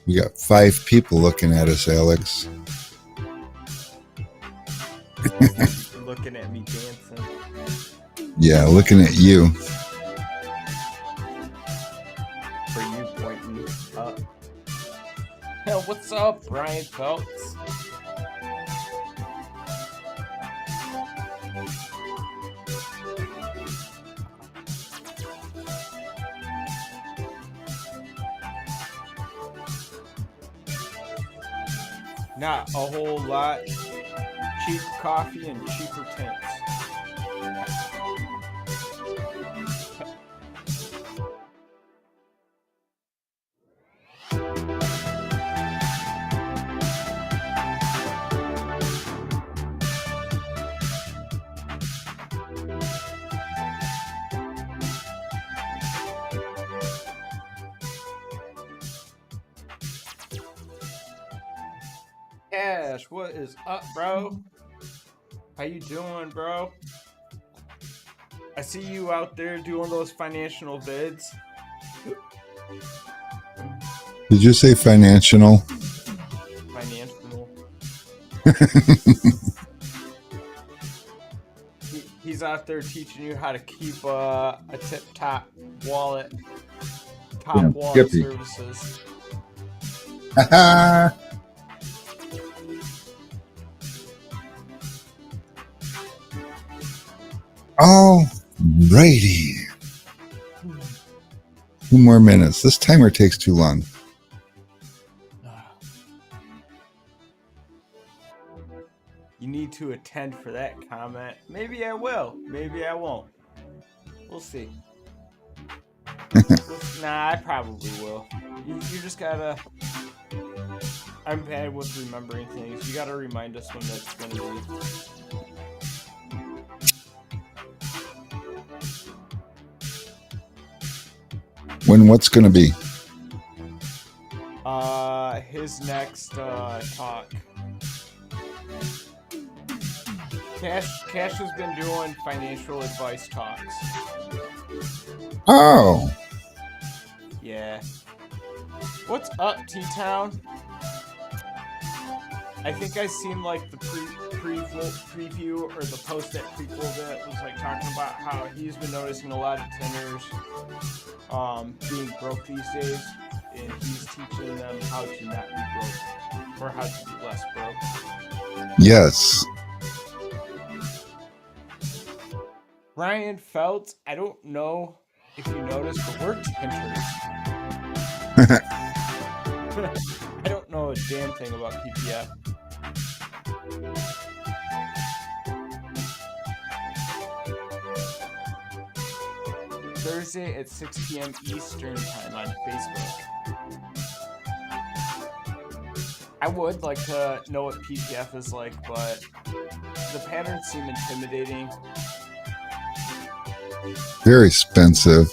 We got 5 people looking at us, Alex. Looking at me dancing. Yeah, looking at you. For you pointing up. Hell, what's up, Brian Phelps? Not a whole lot. Cheap coffee and cheaper tints. Cash, what is up, bro? How you doing, bro? I see you out there doing those financial vids. Did you say financial? Financial. He's out there teaching you how to keep a tip-top wallet. Top Yeah, wallet Skippy. services. Alrighty. 2 more minutes. This timer takes too long. You need to attend for that comment. Maybe I will. Maybe I won't. We'll see. Nah, I probably will. You just gotta... I'm bad with remembering things. You gotta remind us when that's gonna be. When what's going to be? His next talk. Cash has been doing financial advice talks. Oh. Yeah. What's up, T-Town? I think I seen like the preview or the post that prequel that was like talking about how he's been noticing a lot of tenors being broke these days, and he's teaching them how to not be broke or how to be less broke. Yes. Ryan Feltz, I don't know if you noticed, but we're tenters. I don't know a damn thing about PPF. Thursday at 6 p.m. Eastern time on Facebook. I would like to know what PPF is like, but the patterns seem intimidating. Very expensive.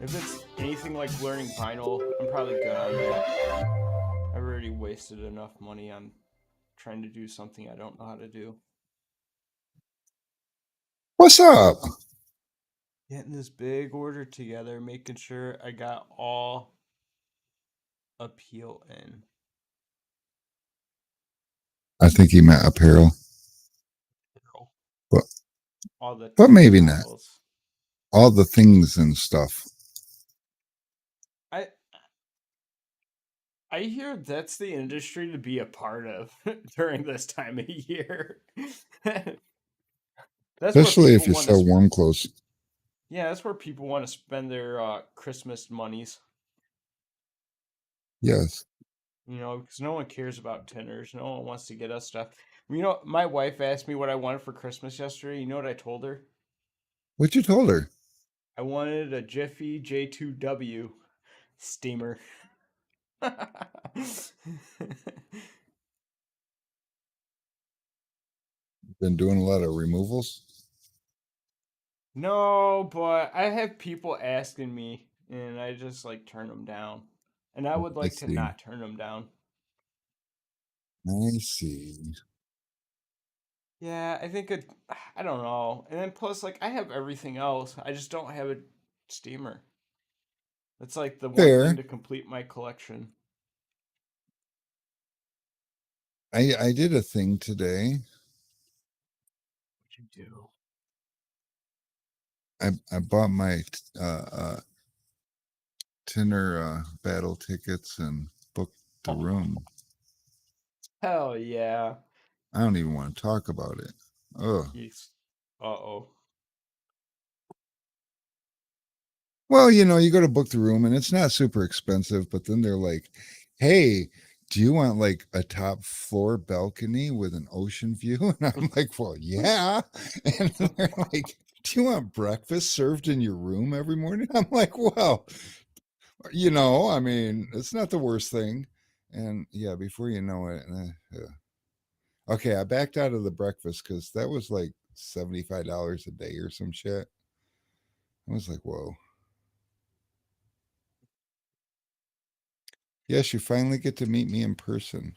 If it's anything like learning vinyl, I'm probably good on that. I've already wasted enough money on trying to do something I don't know how to do. What's up? Getting this big order together, making sure I got all appeal in. I think he meant apparel. But, all the but maybe not. models. All the things and stuff. I hear that's the industry to be a part of during this time of year. Especially if you sell warm clothes. Yeah, that's where people want to spend their Christmas monies. Yes. You know, because no one cares about tenors. No one wants to get us stuff. You know, my wife asked me what I wanted for Christmas yesterday. You know what I told her? What you told her? I wanted a Jiffy J2W steamer. Been doing a lot of removals? No, but I have people asking me, and I just like turn them down. And I would like to not turn them down. I see. Yeah, I think I don't know. And then plus, like, I have everything else. I just don't have a steamer. It's like the one thing Fair. to complete my collection. I did a thing today. What'd you do? I bought my Tinder battle tickets and booked the room. Hell yeah. I don't even want to talk about it. Oh. Yes. Uh-oh. Well, you go to book the room and it's not super expensive, but then they're like, "Hey, do you want like a top floor balcony with an ocean view?" And I'm like, "Well, yeah." And they're like, "Do you want breakfast served in your room every morning?" I'm like, "Well, I mean, it's not the worst thing." And yeah, before you know it, okay, I backed out of the breakfast because that was like $75 a day or some shit. I was like, "Whoa." Yes, you finally get to meet me in person.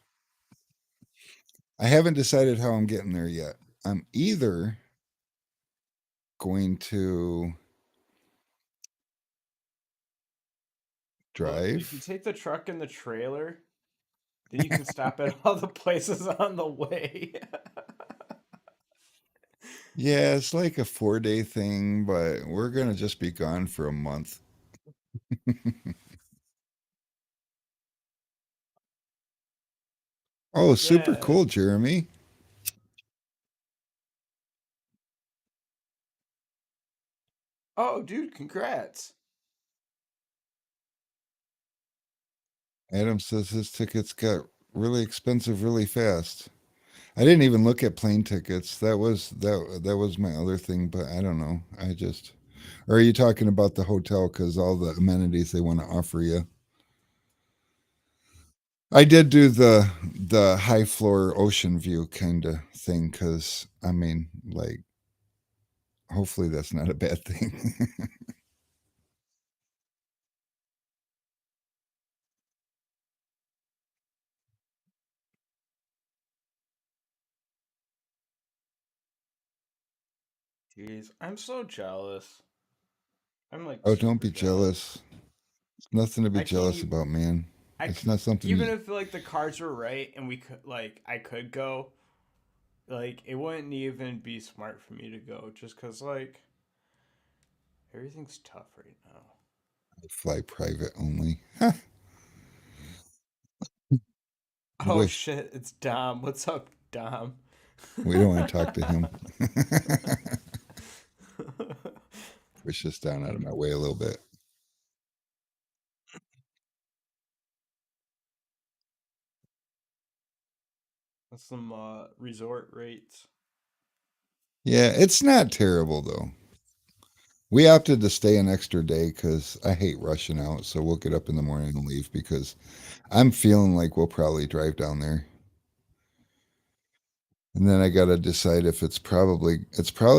I haven't decided how I'm getting there yet. I'm either going to Well, if you drive. take the truck and the trailer, then you can stop at all the places on the way. Yeah, it's like a 4 day thing, but we're going to just be gone for a month. Oh, super Yeah. cool, Jeremy. Oh, dude, congrats. Adam says his tickets got really expensive really fast. I didn't even look at plane tickets. That was my other thing, but I don't know. Or are you talking about the hotel cuz all the amenities they want to offer you? I did do the high floor ocean view kind of thing cuz I mean, like hopefully that's not a bad thing. Jeez, I'm so jealous. I'm like Oh, don't super be jealous. jealous. Nothing to be I can't jealous even. about, man. I It's c- not something Even you if like the cards were right and we could like I could go, like it wouldn't even be smart for me to go just cuz like everything's tough right now. fly private only. I Oh wish shit, it's Dom. What's up, Dom? we don't want to talk to him. Push this down out of my way a little bit. That's some resort rates. Yeah, it's not terrible though. We opted to stay an extra day because I hate rushing out. So we'll get up in the morning and leave because I'm feeling like we'll probably drive down there. And then I got to decide if it's probably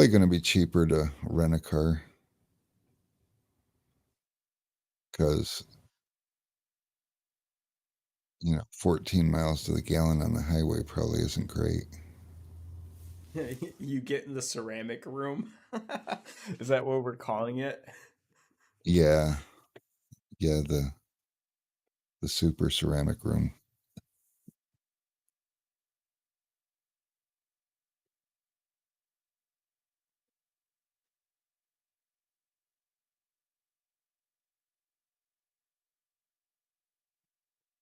going to be cheaper to rent a car because 14 miles to the gallon on the highway probably isn't great. You get in the ceramic room. Is that what we're calling it? Yeah, yeah, the super ceramic room.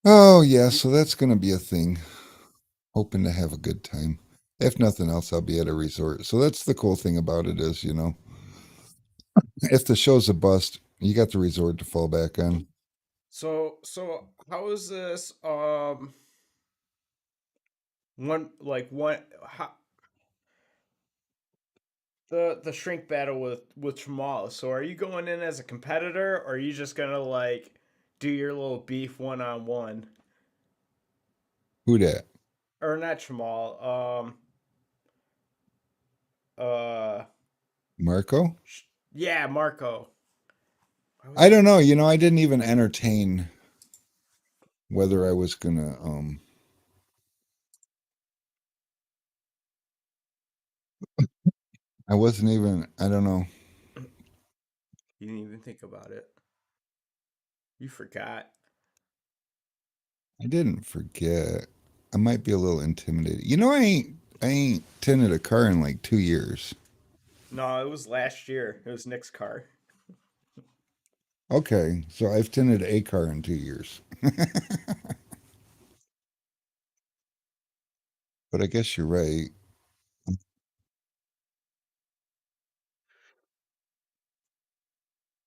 Oh yeah, You- so that's going to be a thing. Hoping to have a good time. If nothing else, I'll be at a resort. So that's the cool thing about it is, if the show's a bust, you got the resort to fall back on. So how is this one how, the shrink battle with Tramal. So are you going in as a competitor or are you just going to like do your little beef one on one? Who dat? Or not Tramal. Uh Marco? yeah, Marco. I I was don't know. I didn't even entertain whether I was gonna I wasn't even I don't know. You didn't even think about it. You forgot. I didn't forget. I might be a little intimidated. You know, I ain't tinted a car in like 2 years. No, it was last year. It was Nick's car. Okay, so I've tinted a car in 2 years. But I guess you're right.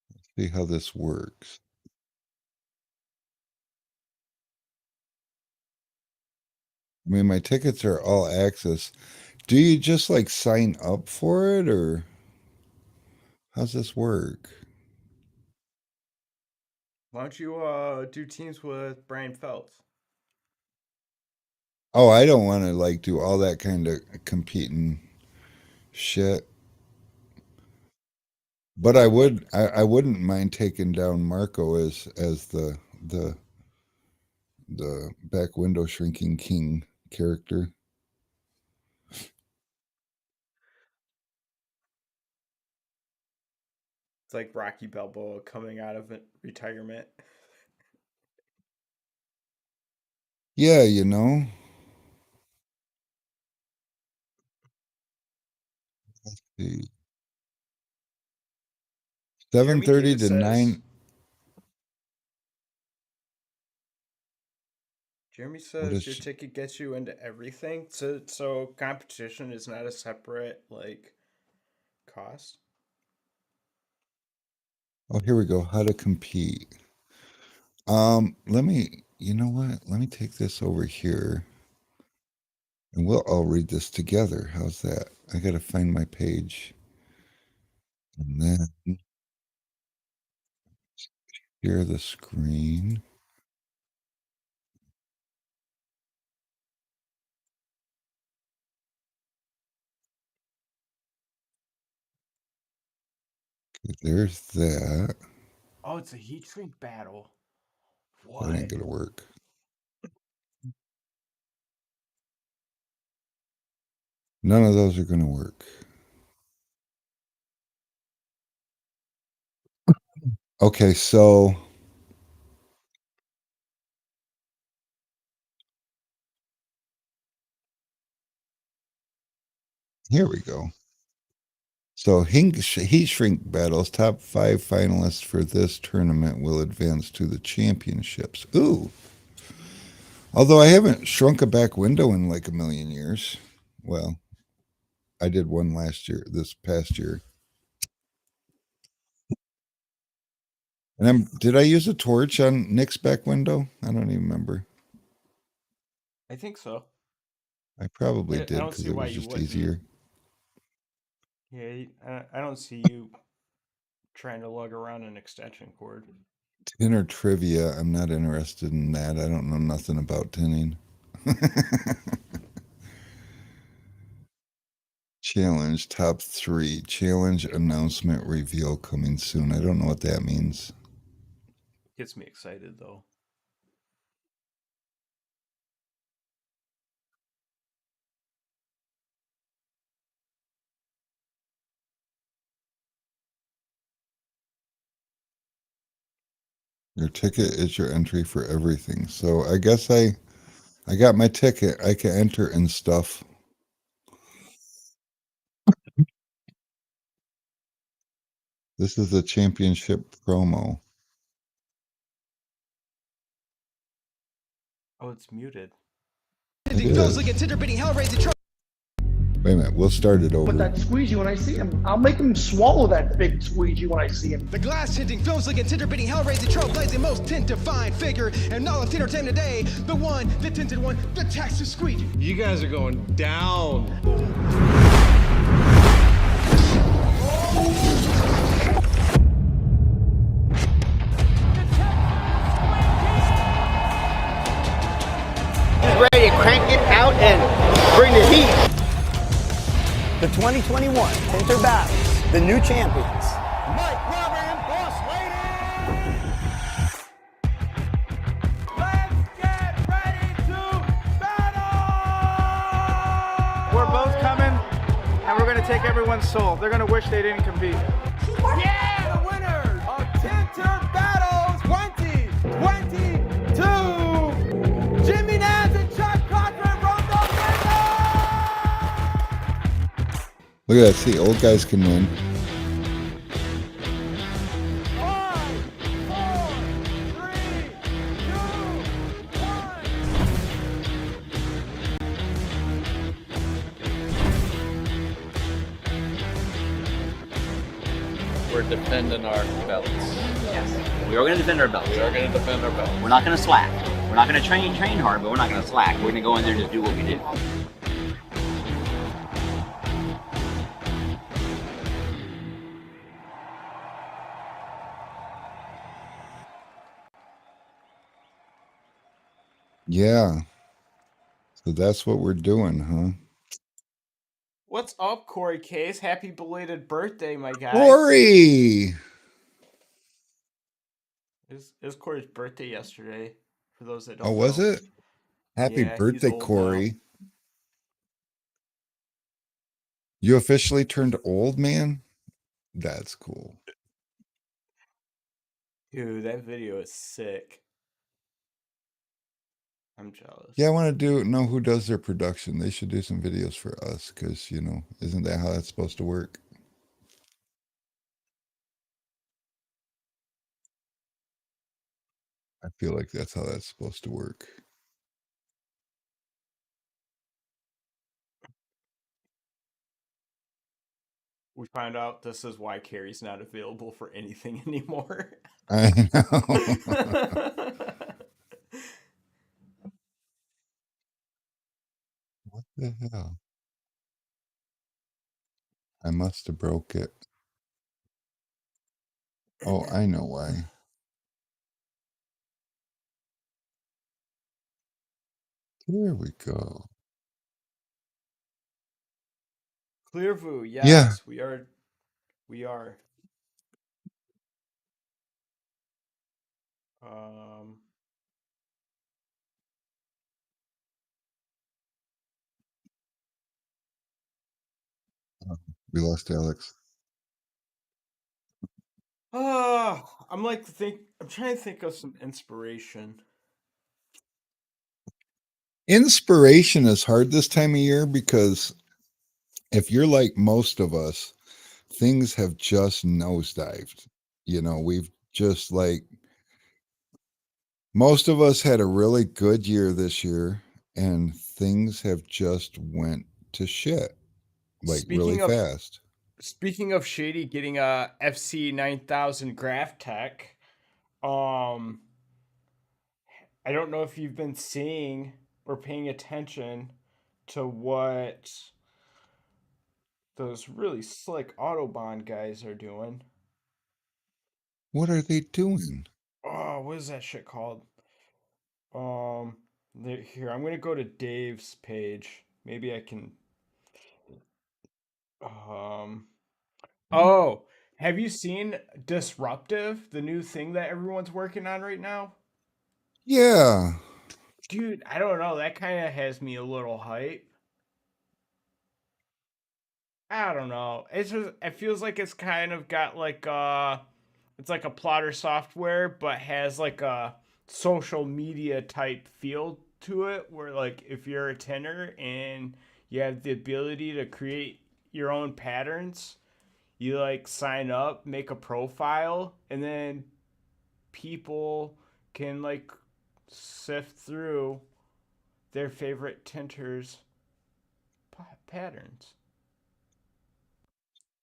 Let's see how this works. I mean, my tickets are all access. Do you just like sign up for it, or how's this work? Why don't you do teams with Brian Phelps? Oh, I don't want to like do all that kind of competing shit. But I wouldn't mind taking down Marco as the back window shrinking king character. It's like Rocky Balboa coming out of retirement. Yeah, you know. See. Jeremy 7:30 Davis to says 9. Jeremy What says is your ticket gets you into everything. So competition is not a separate like cost. Oh, here we go. How to compete. Let me, you know what? Let me take this over here and we'll all read this together. How's that? I gotta find my page. And then share the screen. Okay, there's that. Oh, it's a heat shrink battle. That ain't gonna work. None of those are gonna work. Okay, so here we go. So heat shrink battles, top 5 finalists for this tournament will advance to the championships. Ooh. Although I haven't shrunk a back window in like a million years. Well, I did one this past year. And did I use a torch on Nick's back window? I don't even remember. I think so. I probably I did don't because see it why was you just wouldn't. easier. Yeah, I don't see you trying to lug around an extension cord. Tinner trivia. I'm not interested in that. I don't know nothing about tinning. Challenge top 3. Challenge announcement reveal coming soon. I don't know what that means. Gets me excited though. Your ticket is your entry for everything. So I guess I got my ticket. I can enter and stuff. This is the championship promo. Oh, it's muted. It is. Wait a minute, we'll start it over. With that squeegee when I see him. I'll make him swallow that big squeegee when I see him. The glass tinting, films like a tinder beating, hell raising, trailblazing, most tint defying figure, and all of entertainment today, the one, the tinted one, the Texas squeegee. You guys are going down. He's ready to crank it out and bring the heat. The 2021 Tinter Battles, the new champions. Mike, Robert, and Boss Lady! Let's get ready to battle! We're both coming, and we're going to take everyone's soul. They're going to wish they didn't compete. Yeah, the winners! Look at that. See, old guys can win. 5, 4, 3, 2, 1. We're defending our belts. Yes. We are going to defend our belts. We are going to defend our belts. We're not going to slack. We're not going to train hard, but we're not going to slack. We're going to go in there and just do what we do. Yeah. So that's what we're doing, huh? What's up, Corey Case? Happy belated birthday, my guy. Corey! It was Corey's birthday yesterday. For those that don't Oh, know. was it? Happy Yeah, he's birthday, old now. Corey. You officially turned old, man? That's cool. Dude, that video is sick. I'm jealous. Yeah, I want to know who does their production. They should do some videos for us because, you know, isn't that how that's supposed to work? I feel like that's how that's supposed to work. We found out this is why Carrie's not available for anything anymore. I know. What the hell? I must have broke it. Oh, I know why. There we go. Clearview, yes, Yeah. we are. We are. We lost Alex. I'm trying to think of some inspiration. Inspiration is hard this time of year because if you're like most of us, things have just nosedived. You know, we've just like most of us had a really good year this year and things have just went to shit like really fast. Speaking of Shady getting a FC 9000 Graph Tech, I don't know if you've been seeing or paying attention to what those really slick Autobahn guys are doing. What are they doing? Oh, what is that shit called? Here, I'm gonna go to Dave's page. Maybe I can. Oh, have you seen Disruptive, the new thing that everyone's working on right now? Yeah. Dude, I don't know. That kind of has me a little hype. I don't know. It feels like it's kind of got like it's like a plotter software, but has like a social media type feel to it, where like if you're a tenor and you have the ability to create your own patterns, you like sign up, make a profile, and then people can like sift through their favorite tinters patterns.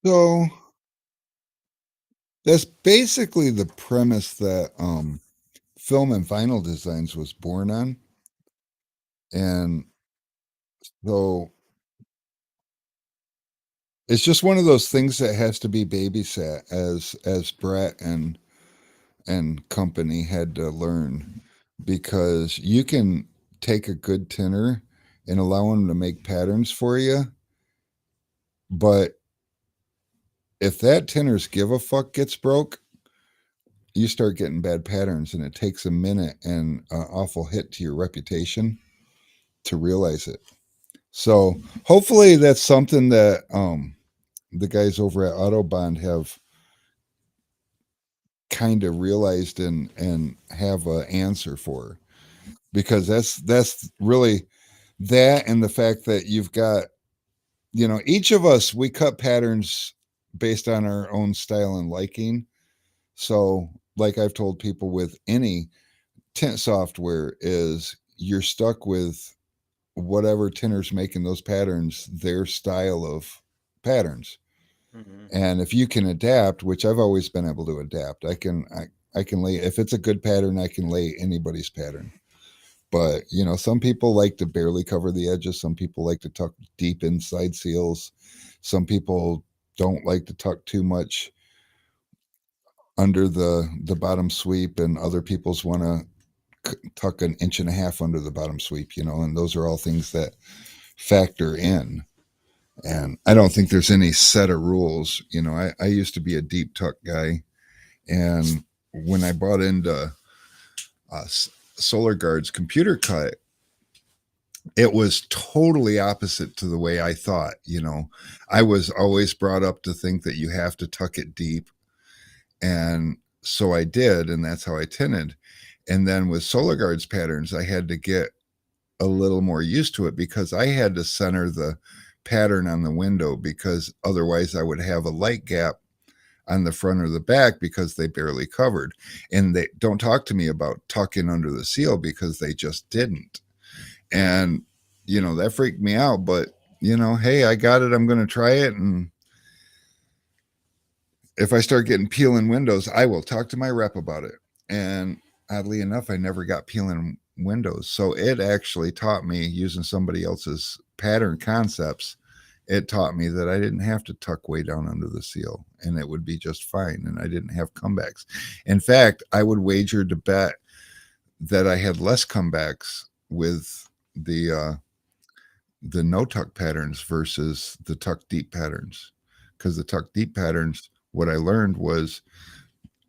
So that's basically the premise that Film and Vinyl Designs was born on. And so it's just one of those things that has to be babysat as Brett and company had to learn, because you can take a good tinner and allow them to make patterns for you, but if that tinner's give a fuck gets broke, you start getting bad patterns, and it takes a minute and an awful hit to your reputation to realize it. So hopefully that's something that the guys over at Autobahn have kind of realized and have an answer for, because that's really that, and the fact that you've got you know, each of us, we cut patterns based on our own style and liking. So, like I've told people with any tint software, is you're stuck with whatever tinner's making those patterns, their style of patterns. And if you can adapt, which I've always been able to adapt, I can lay, if it's a good pattern, I can lay anybody's pattern. But you know, some people like to barely cover the edges. Some people like to tuck deep inside seals. Some people don't like to tuck too much under the bottom sweep, and other people's want to tuck an inch and a half under the bottom sweep, you know, and those are all things that factor in. And I don't think there's any set of rules. You know, I used to be a deep tuck guy, and when I bought into Solar Guard's computer cut, it was totally opposite to the way I thought. You know, I was always brought up to think that you have to tuck it deep, and so I did, and that's how I tinted. And then with Solar Guard's patterns, I had to get a little more used to it, because I had to center the pattern on the window, because otherwise I would have a light gap on the front or the back because they barely covered. And they don't talk to me about tucking under the seal, because they just didn't. And, you know, that freaked me out. But, you know, hey, I got it. I'm going to try it. And if I start getting peeling windows, I will talk to my rep about it. And oddly enough, I never got peeling windows. So it actually taught me, using somebody else's pattern concepts, it taught me that I didn't have to tuck way down under the seal, and it would be just fine. And I didn't have comebacks. In fact, I would wager to bet that I had less comebacks with the no tuck patterns versus the tuck deep patterns. Because the tuck deep patterns, what I learned was,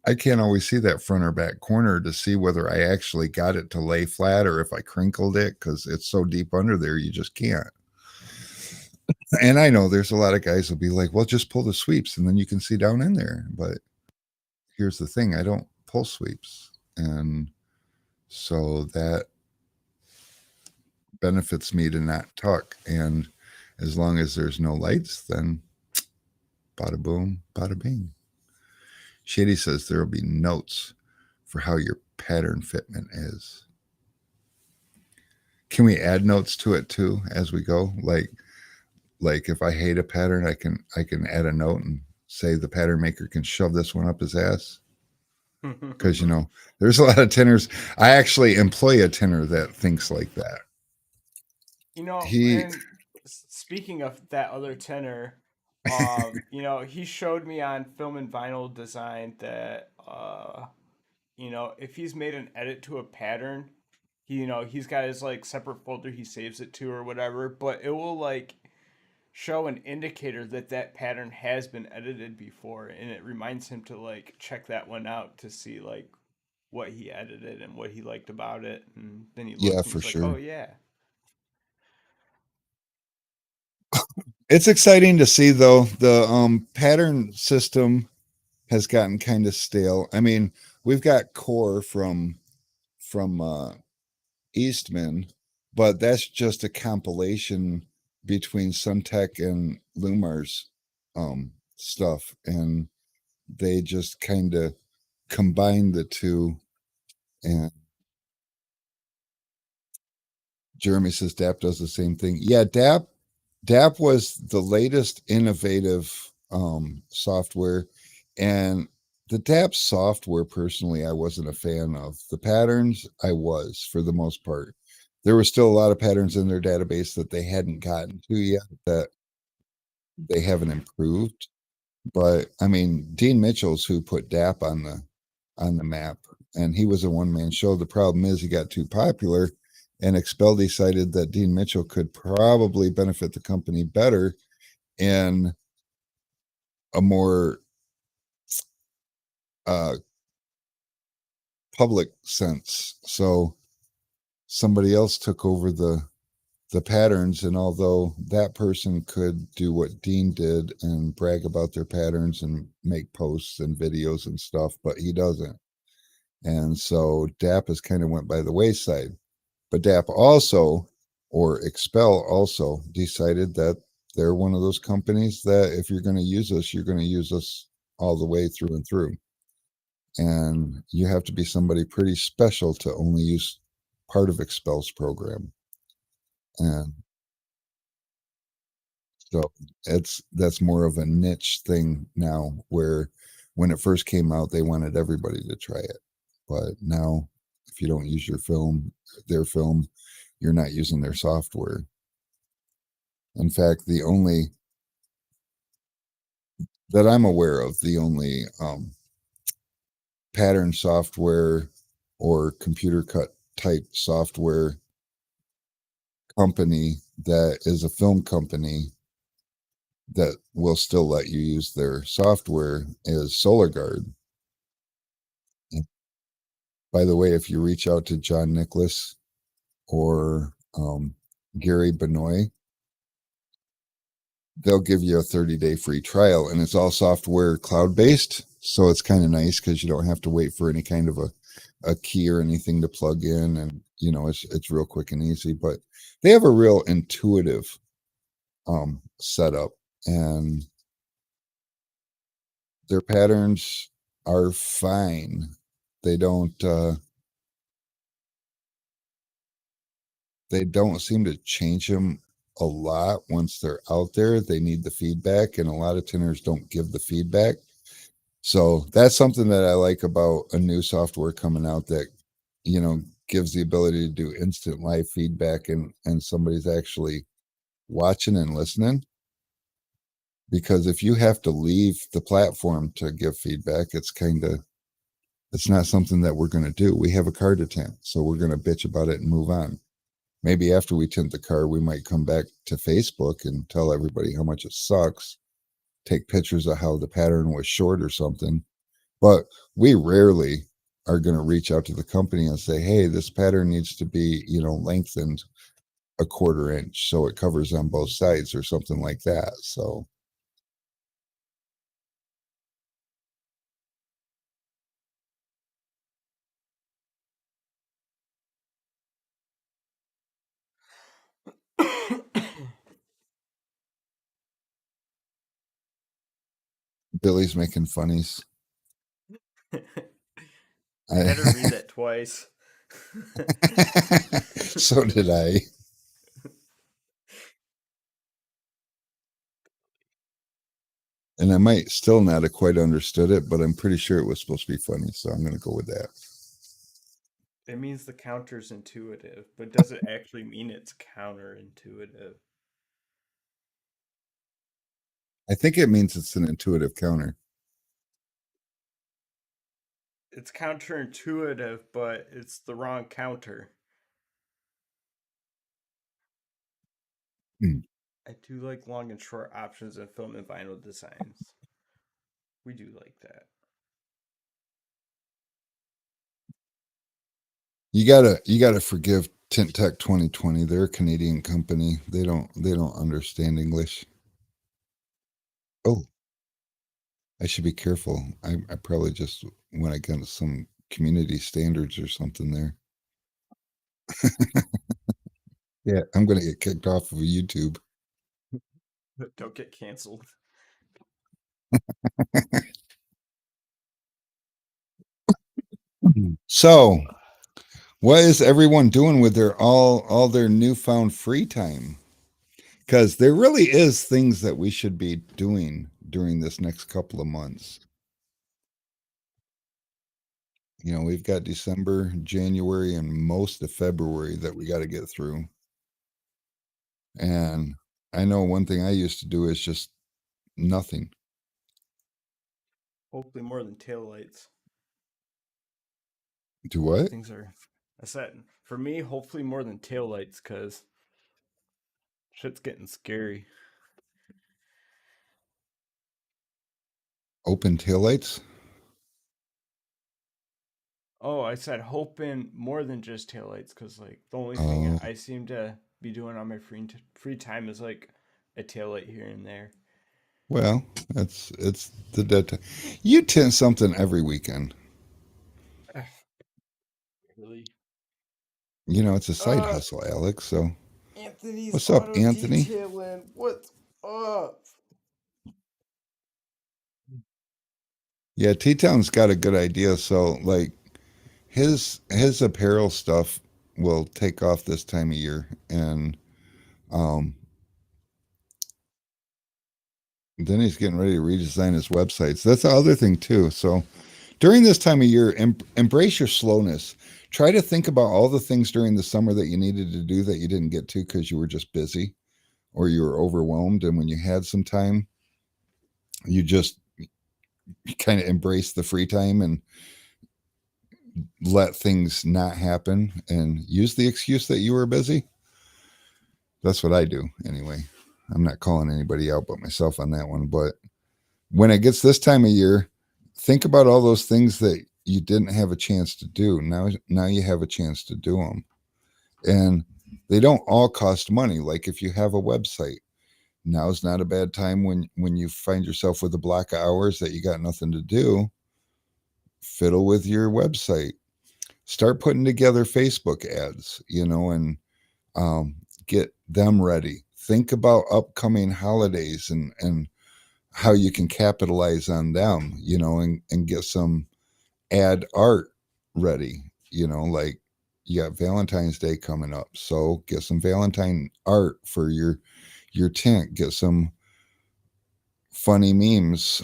I can't always see that front or back corner to see whether I actually got it to lay flat or if I crinkled it, because it's so deep under there, you just can't. And I know there's a lot of guys will be like, well, just pull the sweeps and then you can see down in there. But here's the thing, I don't pull sweeps. And so that benefits me to not tuck. And as long as there's no lights, then bada boom, bada bing. Shady says there will be notes for how your pattern fitment is. Can we add notes to it too as we go? Like if I hate a pattern, I can add a note and say the pattern maker can shove this one up his ass. Because, you know, there's a lot of tinners. I actually employ a tinner that thinks like that. You know, and speaking of that other tenor, you know, he showed me on Film and Vinyl Design that, you know, if he's made an edit to a pattern, you know, he's got his like separate folder he saves it to or whatever, but it will like show an indicator that that pattern has been edited before, and it reminds him to like check that one out to see like what he edited and what he liked about it, and then he looks and for he's sure. like, oh yeah. It's exciting to see, though. The pattern system has gotten kind of stale. I mean, we've got Core from Eastman, but that's just a compilation between Suntech and Lumar's stuff, and they just kind of combine the two. And Jeremy says DAP does the same thing. Yeah, DAP was the latest innovative software, and the DAP software, personally, I wasn't a fan of. The patterns, I was, for the most part. There were still a lot of patterns in their database that they hadn't gotten to yet, that they haven't improved. But I mean, Dean Mitchell's who put DAP on the map, and he was a one-man show. The problem is he got too popular, and Expel decided that Dean Mitchell could probably benefit the company better in a more public sense. So somebody else took over the patterns, and although that person could do what Dean did and brag about their patterns and make posts and videos and stuff, but he doesn't. And so DAP has kind of went by the wayside. But DAP also, or Expel also, decided that they're one of those companies that if you're going to use us, you're going to use us all the way through and through. And you have to be somebody pretty special to only use part of Expel's program. And so that's more of a niche thing now, where when it first came out, they wanted everybody to try it. But now if you don't use their film, you're not using their software. In fact, the only that I'm aware of, the only pattern software or computer cut type software company that is a film company that will still let you use their software is SolarGuard. By the way, if you reach out to John Nicholas or Gary Benoit, they'll give you a 30-day free trial, and it's all software cloud-based. So it's kind of nice because you don't have to wait for any kind of a key or anything to plug in, and it's real quick and easy. But they have a real intuitive setup, and their patterns are fine. They don't seem to change them a lot once they're out there. They need the feedback, and a lot of tinners don't give the feedback. So that's something that I like about a new software coming out that gives the ability to do instant live feedback, and somebody's actually watching and listening. Because if you have to leave the platform to give feedback, it's not something that we're going to do. We have a car to tint, so we're going to bitch about it and move on. Maybe after we tint the car, we might come back to Facebook and tell everybody how much it sucks, take pictures of how the pattern was short or something. But we rarely are going to reach out to the company and say, hey, this pattern needs to be, lengthened a 1/4 inch so it covers on both sides or something like that. So Billy's making funnies. I had to read that twice. So did I. And I might still not have quite understood it, but I'm pretty sure it was supposed to be funny, so I'm going to go with that. It means the counter's intuitive, but does it actually mean it's counterintuitive? I think it means it's an intuitive counter. It's counterintuitive, but it's the wrong counter. I do like long and short options in film and vinyl designs. We do like that. You gotta forgive Tint Tech 2020. They're a Canadian company. They don't understand English. Oh, I should be careful. I probably just went against some community standards or something there. Yeah, I'm gonna get kicked off of YouTube. Don't get canceled. So, what is everyone doing with their all their newfound free time? Because there really is things that we should be doing during this next couple of months. We've got December, January, and most of February that we got to get through. And I know one thing I used to do is just nothing. Hopefully more than taillights. Do what? Things are, I said, for me, hopefully more than taillights, because shit's getting scary. Open taillights? Oh, I said hoping more than just taillights, because the only thing I seem to be doing on my free time is a taillight here and there. Well, it's the dead time. You tint something every weekend. Really? It's a side hustle, Alex. So Anthony's what's up, auto Anthony? Detailing. What Yeah, T-Town's got a good idea. So like his apparel stuff will take off this time of year, and um then he's getting ready to redesign his websites. That's the other thing too. So during this time of year, embrace your slowness. Try to think about all the things during the summer that you needed to do that you didn't get to because you were just busy or you were overwhelmed. And when you had some time, you just kind of embrace the free time and let things not happen and use the excuse that you were busy. That's what I do anyway. I'm not calling anybody out but myself on that one. But when it gets this time of year, think about all those things that you didn't have a chance to do. Now you have a chance to do them. And they don't all cost money. Like if you have a website, now's not a bad time when you find yourself with a block of hours that you got nothing to do. Fiddle with your website. Start putting together Facebook ads, and get them ready. Think about upcoming holidays and how you can capitalize on them, and get some ad art ready. Like you got Valentine's Day coming up, so get some Valentine art for your tent. Get some funny memes.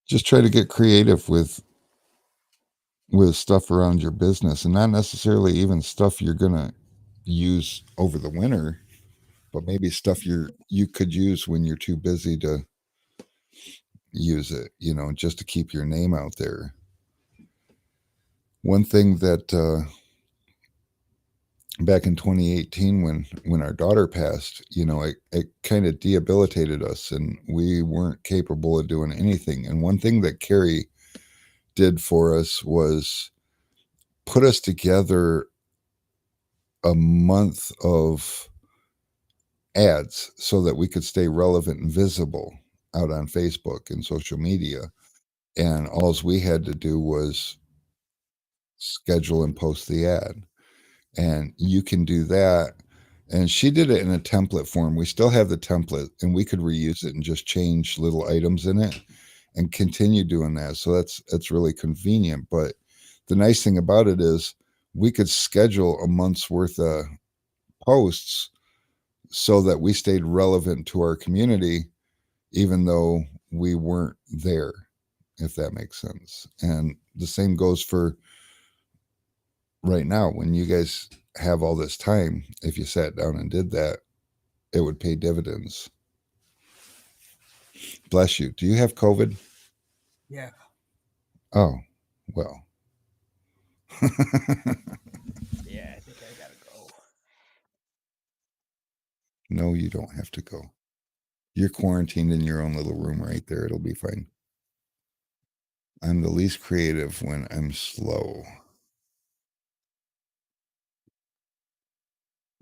Just try to get creative with stuff around your business, and not necessarily even stuff you're gonna use over the winter, but maybe stuff you could use when you're too busy to use it, just to keep your name out there. One thing that back in 2018 when our daughter passed, it kind of debilitated us and we weren't capable of doing anything. And one thing that Carrie did for us was put us together a month of ads so that we could stay relevant and visible out on Facebook and social media. And all we had to do was schedule and post the ad. And you can do that. And she did it in a template form. We still have the template and we could reuse it and just change little items in it and continue doing that. So that's really convenient. But the nice thing about it is we could schedule a month's worth of posts so that we stayed relevant to our community, even though we weren't there, if that makes sense. And the same goes for right now. When you guys have all this time, if you sat down and did that, it would pay dividends. Bless you. Do you have COVID? Yeah. Oh, well. Yeah, I think I gotta go. No, you don't have to go. You're quarantined in your own little room right there. It'll be fine. I'm the least creative when I'm slow.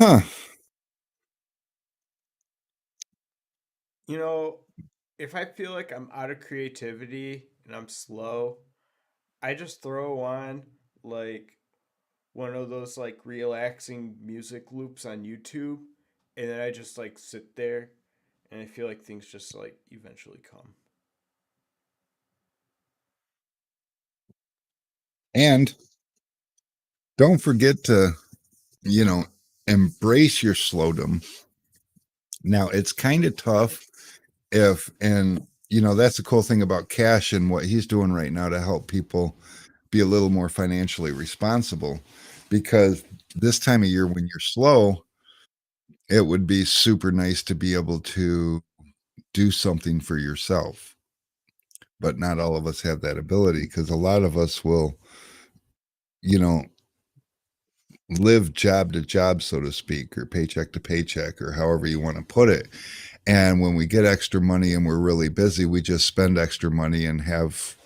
Huh. If I feel like I'm out of creativity and I'm slow, I just throw on like one of those like relaxing music loops on YouTube, and then I just like sit there and I feel like things just like eventually come. And don't forget to, embrace your slowdom. Now, it's kind of tough that's the cool thing about Cash and what he's doing right now to help people be a little more financially responsible, because this time of year when you're slow, it would be super nice to be able to do something for yourself. But not all of us have that ability, because a lot of us will, live job to job, so to speak, or paycheck to paycheck, or however you want to put it. And when we get extra money and we're really busy, we just spend extra money and have,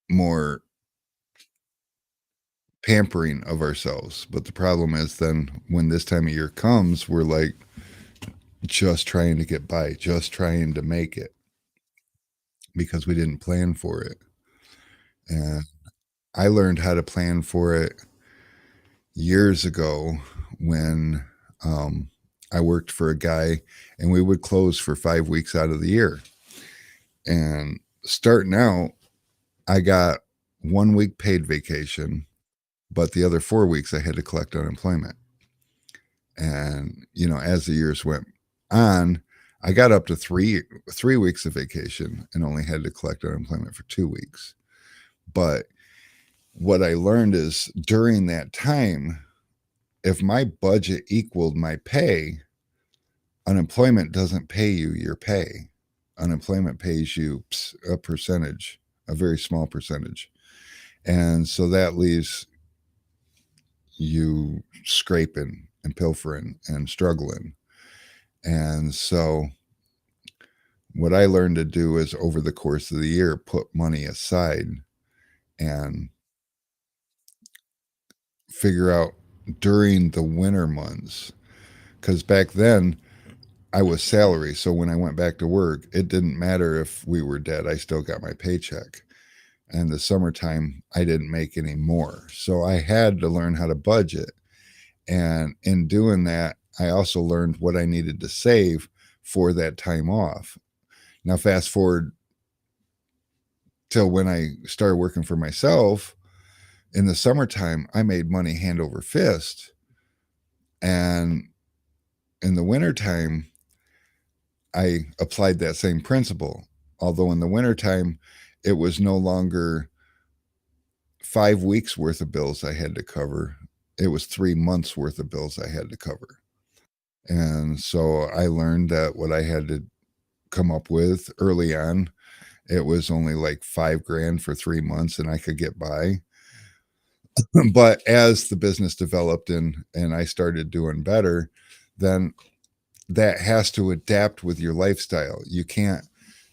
more pampering of ourselves. But the problem is then when this time of year comes, we're like just trying to get by, just trying to make it, because we didn't plan for it. And I learned how to plan for it years ago when I worked for a guy and we would close for 5 weeks out of the year. And starting out, I got 1 week paid vacation, but the other 4 weeks I had to collect unemployment. And, you know, as the years went on, I got up to three weeks of vacation and only had to collect unemployment for 2 weeks. But what I learned is during that time, if my budget equaled my pay, unemployment doesn't pay you your pay. Unemployment pays you a percentage, a very small percentage. And so that leaves you scraping and pilfering and struggling. And so what I learned to do is over the course of the year, put money aside and figure out during the winter months, because back then I was salary. So when I went back to work, it didn't matter if we were dead. I still got my paycheck. And the summertime, I didn't make any more. So I had to learn how to budget. And in doing that, I also learned what I needed to save for that time off. Now, fast forward till when I started working for myself in the summertime, I made money hand over fist. And in the wintertime, I applied that same principle. Although in the wintertime, it was no longer 5 weeks worth of bills I had to cover. It was 3 months worth of bills I had to cover. And so I learned that what I had to come up with early on, it was only like $5,000 for 3 months and I could get by. But as the business developed and I started doing better, then that has to adapt with your lifestyle. You can't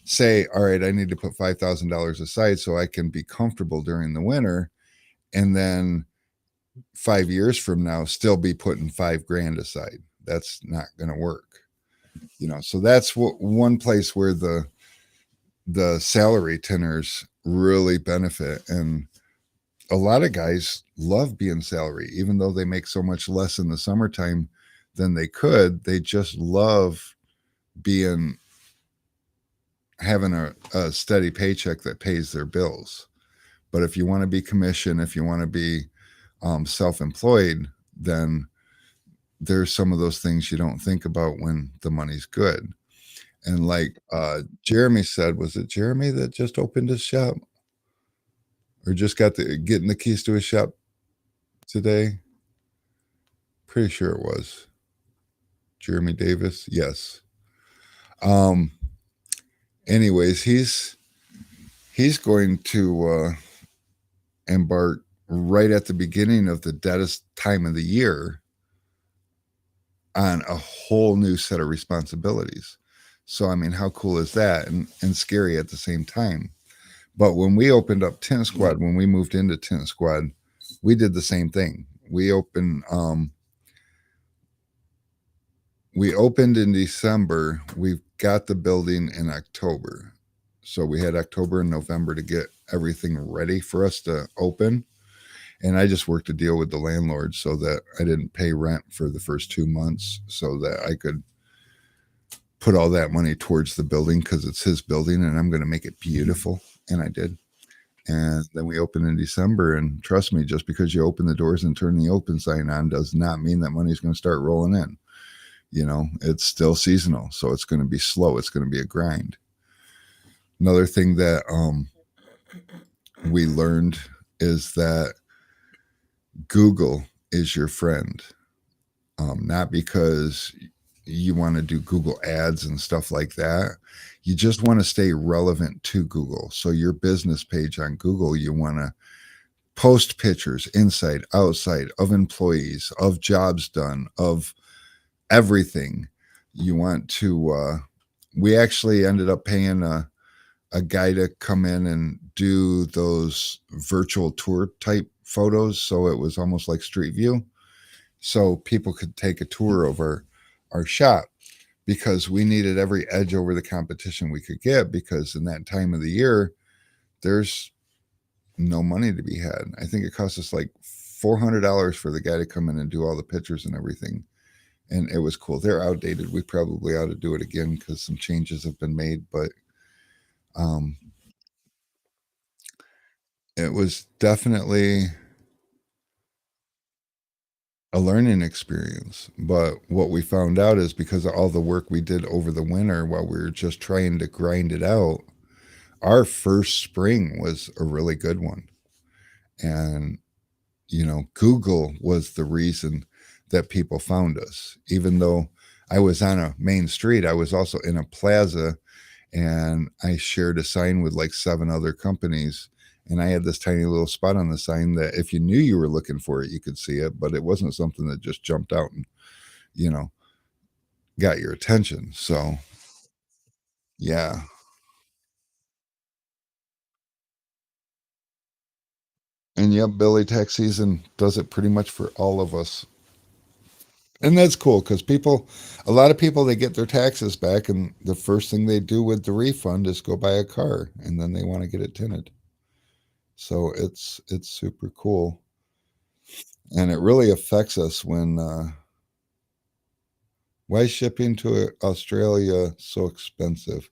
say, all right, I need to put $5,000 aside so I can be comfortable during the winter. And then 5 years from now, still be putting $5,000 aside. That's not going to work. You know, so that's one place where the salary tenors really benefit. And a lot of guys love being salary, even though they make so much less in the summertime than they could. They just love having a steady paycheck that pays their bills. But if you want to be commission, if you want to be self-employed, then there's some of those things you don't think about when the money's good. And like Jeremy said, was it Jeremy that just opened his shop or just getting the keys to his shop today? Pretty sure it was Jeremy Davis. Yes. Anyways, he's going to embark right at the beginning of the deadest time of the year on a whole new set of responsibilities. So, I mean, how cool is that? And scary at the same time. But when we opened up Tint Squad, when we moved into Tint Squad, we did the same thing. We opened in December. We got the building in October. So we had October and November to get everything ready for us to open. And I just worked a deal with the landlord so that I didn't pay rent for the first 2 months so that I could put all that money towards the building because it's his building and I'm going to make it beautiful. And I did. And then we opened in December. And trust me, just because you open the doors and turn the open sign on does not mean that money's going to start rolling in. You know, it's still seasonal. So it's going to be slow. It's going to be a grind. Another thing that we learned is that Google is your friend. Not because you want to do Google ads and stuff like that. You just want to stay relevant to Google. So your business page on Google, you want to post pictures inside, outside of employees, of jobs done, of everything. You want to, we actually ended up paying a guy to come in and do those virtual tour type photos. So it was almost like Street View. So people could take a tour of our shop because we needed every edge over the competition we could get, because in that time of the year, there's no money to be had. I think it cost us like $400 for the guy to come in and do all the pictures and everything. And it was cool. They're outdated. We probably ought to do it again because some changes have been made, but it was definitely a learning experience. But what we found out is because of all the work we did over the winter while we were just trying to grind it out, our first spring was a really good one. And, Google was the reason that people found us. Even though I was on a main street, I was also in a plaza and I shared a sign with like 7 other companies. And I had this tiny little spot on the sign that if you knew you were looking for it, you could see it, but it wasn't something that just jumped out and, got your attention. So, yeah. And yep, Billy, tax season does it pretty much for all of us. And that's cool because a lot of people, they get their taxes back, and the first thing they do with the refund is go buy a car, and then they want to get it tinted. So it's super cool, and it really affects us when why is shipping to Australia so expensive?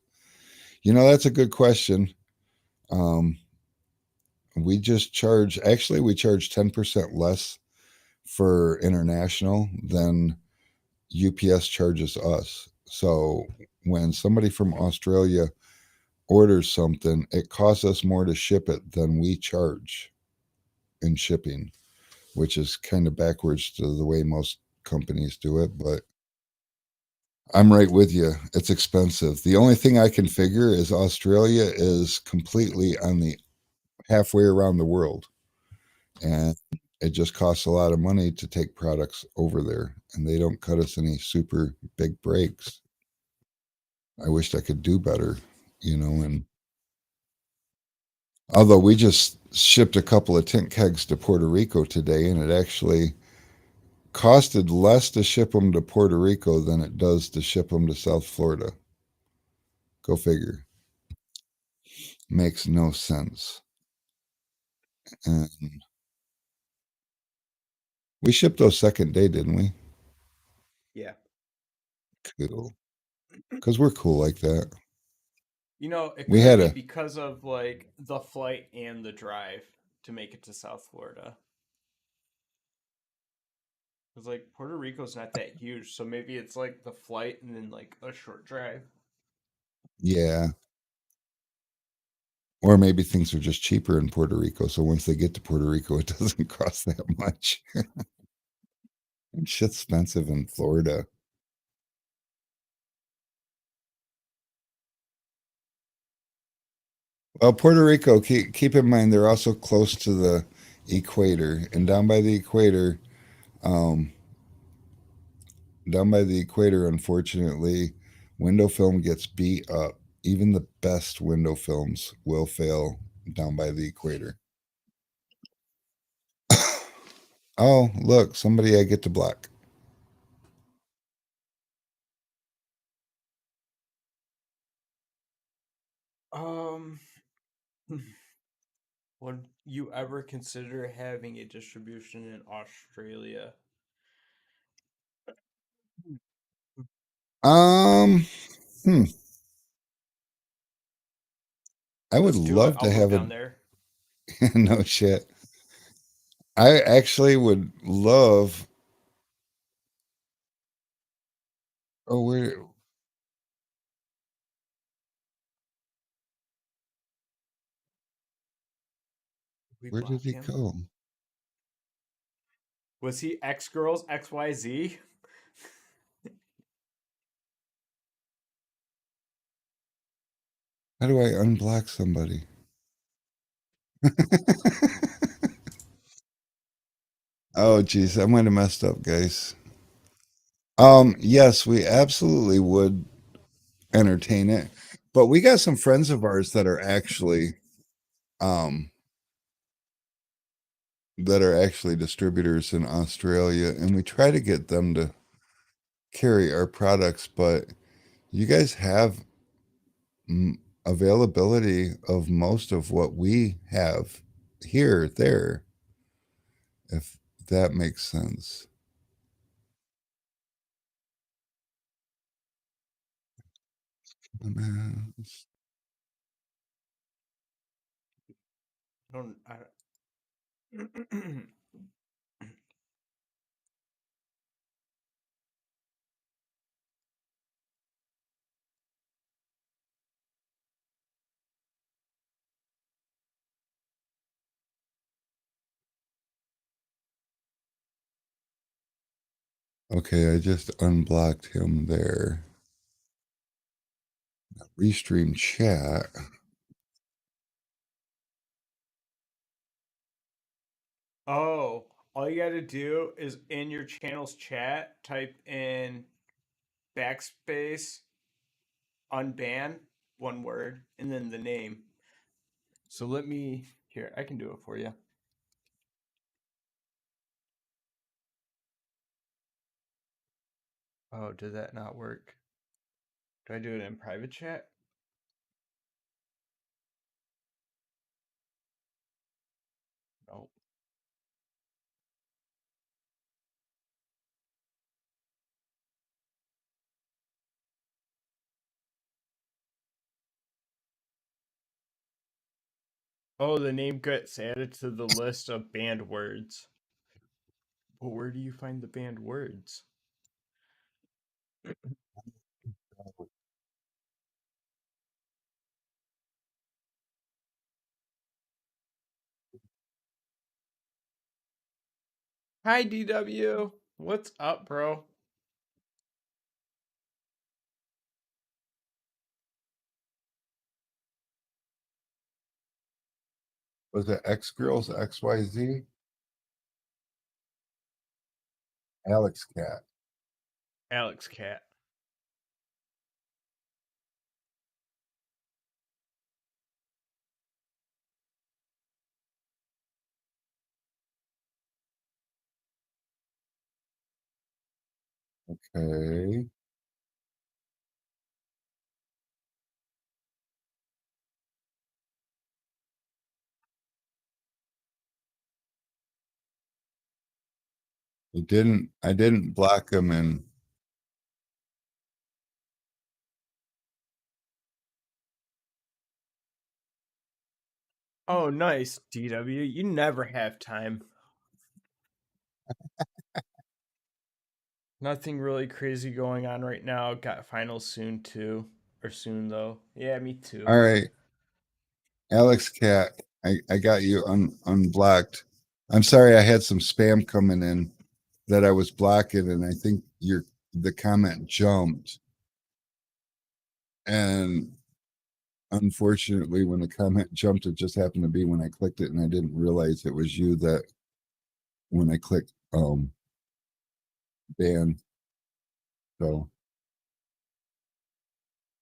That's a good question. Um, we charge 10% less for international than UPS charges us. So when somebody from Australia orders something, it costs us more to ship it than we charge in shipping, which is kind of backwards to the way most companies do it. But I'm right with you. It's expensive. The only thing I can figure is Australia is completely on the halfway around the world. And it just costs a lot of money to take products over there, and they don't cut us any super big breaks. I wished I could do better, and although we just shipped a couple of tint kegs to Puerto Rico today, and it actually costed less to ship them to Puerto Rico than it does to ship them to South Florida. Go figure. Makes no sense. And we shipped those second day, didn't we? Yeah. Cool. Because we're cool like that. It We could had be a- because of like the flight and the drive to make it to South Florida. Because like Puerto Rico's not that huge, so maybe it's like the flight and then like a short drive. Yeah. Or maybe things are just cheaper in Puerto Rico. So once they get to Puerto Rico, it doesn't cost that much. Shit's expensive in Florida. Well, Puerto Rico, keep in mind, they're also close to the equator. And um, down by the equator, unfortunately, window film gets beat up. Even the best window films will fail down by the equator. Oh, look, somebody I get to block. Would you ever consider having a distribution in Australia? Um, hmm. I would Let's do it. love I'll to move have down there. no shit. I actually would love. Oh, We where did block he him. go? Was he X Girls XYZ? How do I unblock somebody? Oh, geez, I might have messed up, guys. Yes, we absolutely would entertain it, but we got some friends of ours um, that are actually distributors in Australia, and we try to get them to carry our products, but you guys have availability of most of what we have here, there, if that makes sense. Dumbass. I don't. Okay, I just unblocked him there. Restream chat. Oh, all you got to do is in your channel's chat, type in backspace, unban, one word, and then the name. So let me, here, I can do it for you. Oh, did that not work? Do I do it in private chat? No. Oh, the name gets added to the list of banned words. But where do you find the banned words? Hi, DW. What's up, bro? Was it X Girls XYZ? Alex Cat. Alex Cat. Okay. I didn't block him in. Oh, nice, DW. You never have time. Nothing really crazy going on right now. Got finals soon too. Or soon though. Yeah, me too. All right. Alex Cat, I got you unblocked. I'm sorry I had some spam coming in that I was blocking, and I think the comment jumped. And unfortunately, when the comment jumped, it just happened to be when I clicked it, and I didn't realize it was you that when I clicked ban. So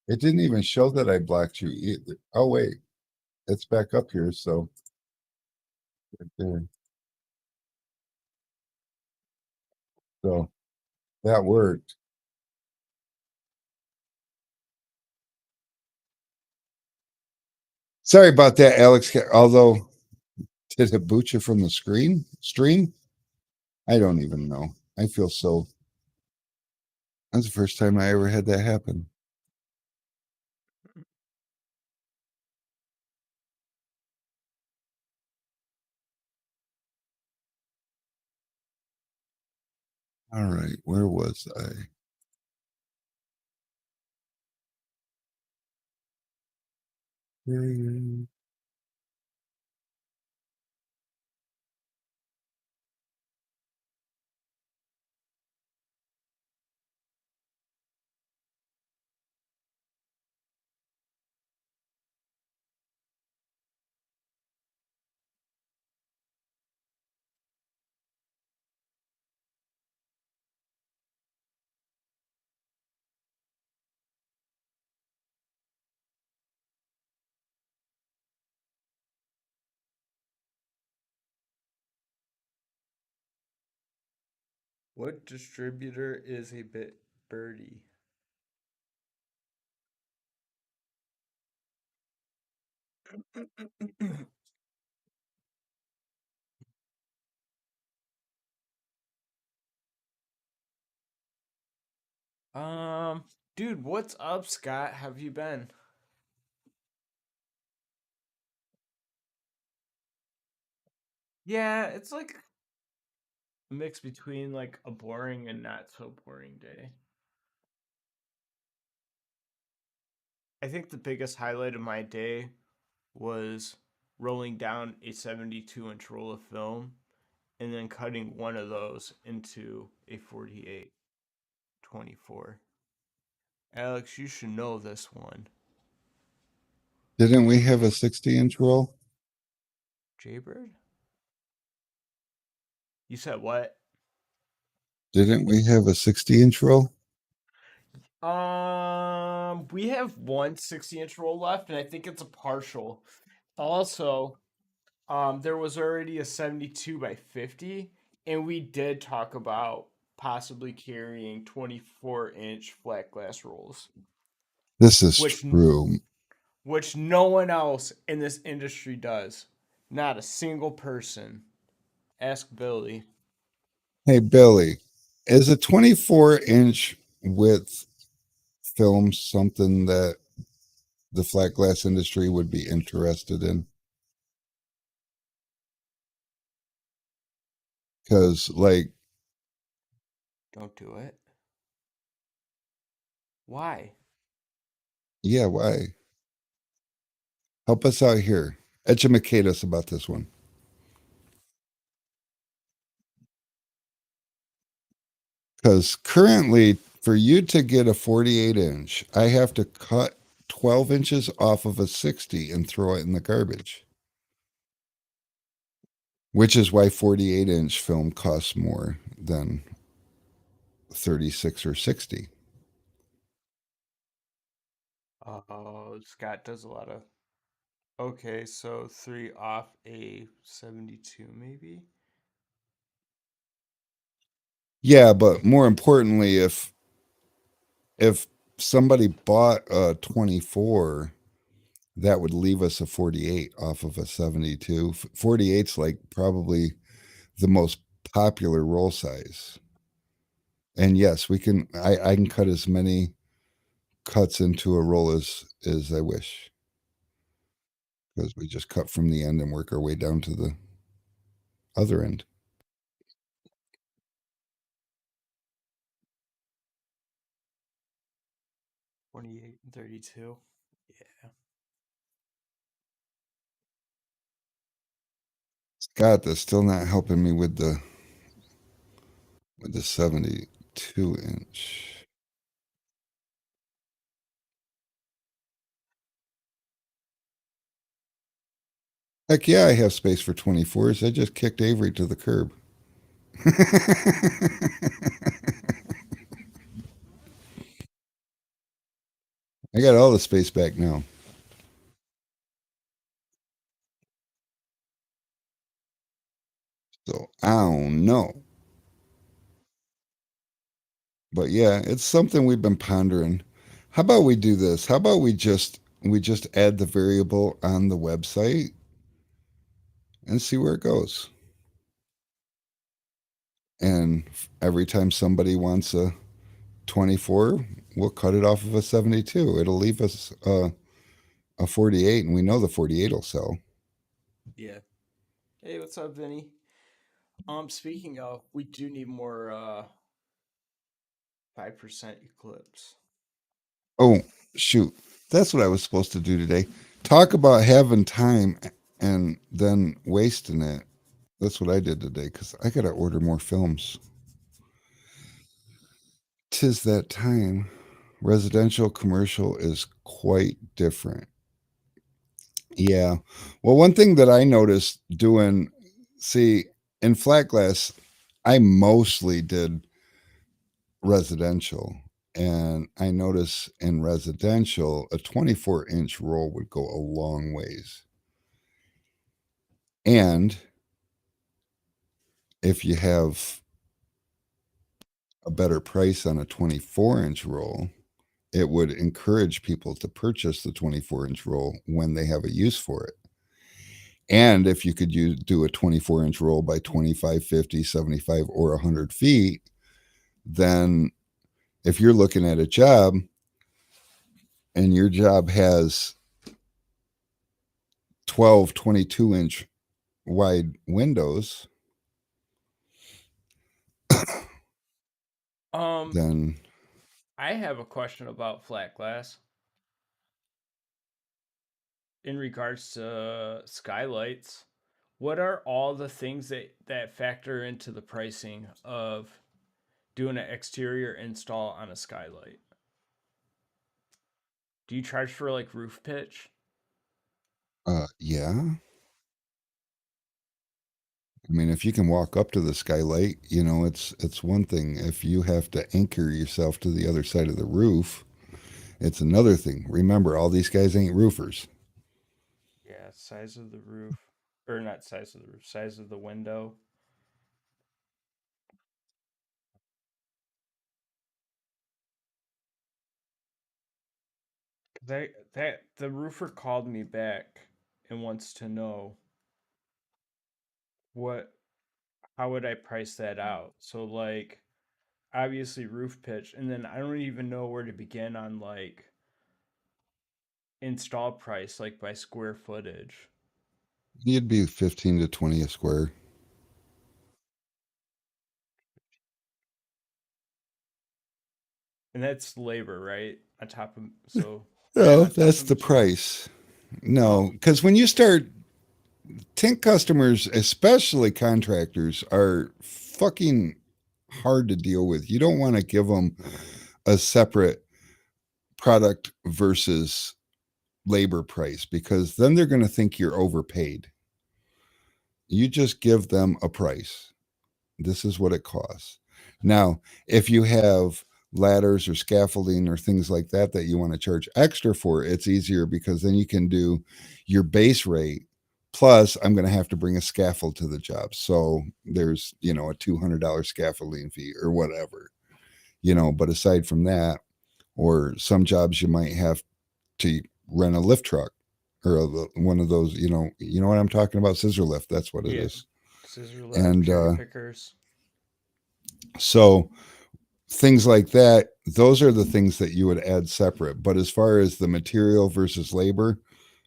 it didn't even show that I blocked you either. Oh wait, it's back up here, so right there. So that worked. Sorry about that, Alex. Although, did it boot you from the stream? I don't even know. I feel so. That's the first time I ever had that happen. All right, where was I? What distributor is a bit birdie? Dude, what's up, Scott? Have you been? Yeah, it's like a mix between like a boring and not so boring day. I think the biggest highlight of my day was rolling down a 72-inch roll of film and then cutting one of those into a 48-24. Alex, you should know this one. Didn't we have a 60-inch roll? Jaybird? You said what? Didn't we have a 60-inch roll? We have one 60-inch roll left, and I think it's a partial. Also, there was already a 72 by 50, and we did talk about possibly carrying 24-inch flat glass rolls, This is Which- true. which no one else in this industry does. Not a single person. Ask Billy. Hey, Billy, is a 24-inch width film something that the flat glass industry would be interested in? Because, like, Don't do it. Why? yeah, why? Help us out here. Educate us about this one. Because currently, for you to get a 48-inch, I have to cut 12 inches off of a 60 and throw it in the garbage. Which is why 48-inch film costs more than 36 or 60. Scott does a lot of. Okay, so 3 off a 72, maybe? Yeah, but more importantly, if somebody bought a 24, that would leave us a 48 off of a 72. 48's like probably the most popular roll size. And yes, we can I can cut as many cuts into a roll as I wish. Because we just cut from the end and work our way down to the other end. $28 and $32. Yeah. Scott, that's still not helping me with the 72-inch. Heck yeah, I have space for 24s. I just kicked Avery to the curb. I got all the space back now. So I don't know. But yeah, it's something we've been pondering. How about we do this? How about we just add the variable on the website and see where it goes. And every time somebody wants a 24, we'll cut it off of a 72. It'll leave us a 48, and we know the 48 will sell. Yeah. Hey, what's up, Vinny? Speaking of, we do need more 5% Eclipse. Oh, shoot. That's what I was supposed to do today. Talk about having time and then wasting it. That's what I did today because I got to order more films. 'Tis that time. Residential commercial is quite different. Yeah. Well, one thing that I noticed doing, see, in flat glass, I mostly did residential. And I notice in residential, a 24-inch roll would go a long ways. And if you have a better price on a 24-inch roll, it would encourage people to purchase the 24-inch roll when they have a use for it. And if you could do a 24-inch roll by 25, 50, 75, or 100 feet, then if you're looking at a job and your job has 12, 22-inch wide windows, then I have a question about flat glass in regards to skylights. What are all the things that factor into the pricing of doing an exterior install on a skylight? Do you charge for like roof pitch? yeah. I mean, if you can walk up to the skylight, you know, it's one thing. If you have to anchor yourself to the other side of the roof, it's another thing. Remember, all these guys ain't roofers. Yeah, size of the roof, or not size of the roof, size of the window. That the roofer called me back and wants to know what how would I price that out? So like obviously roof pitch, and then I don't even know where to begin on like install price, like by square footage. You'd be 15 to 20 a square. And that's labor, right? On top of so No, on top that's of the material. price. No, because when you start, tint customers, especially contractors, are fucking hard to deal with. You don't want to give them a separate product versus labor price because then they're going to think you're overpaid. You just give them a price. This is what it costs. Now, if you have ladders or scaffolding or things like that that you want to charge extra for, it's easier because then you can do your base rate plus I'm going to have to bring a scaffold to the job. So there's, you know, a $200 scaffolding fee or whatever. You know, but aside from that, or some jobs you might have to rent a lift truck or one of those, you know what I'm talking about? Scissor lift. That's what it Yeah. is. Scissor lift, And cherry pickers. so things like that, those are the things that you would add separate. But as far as the material versus labor,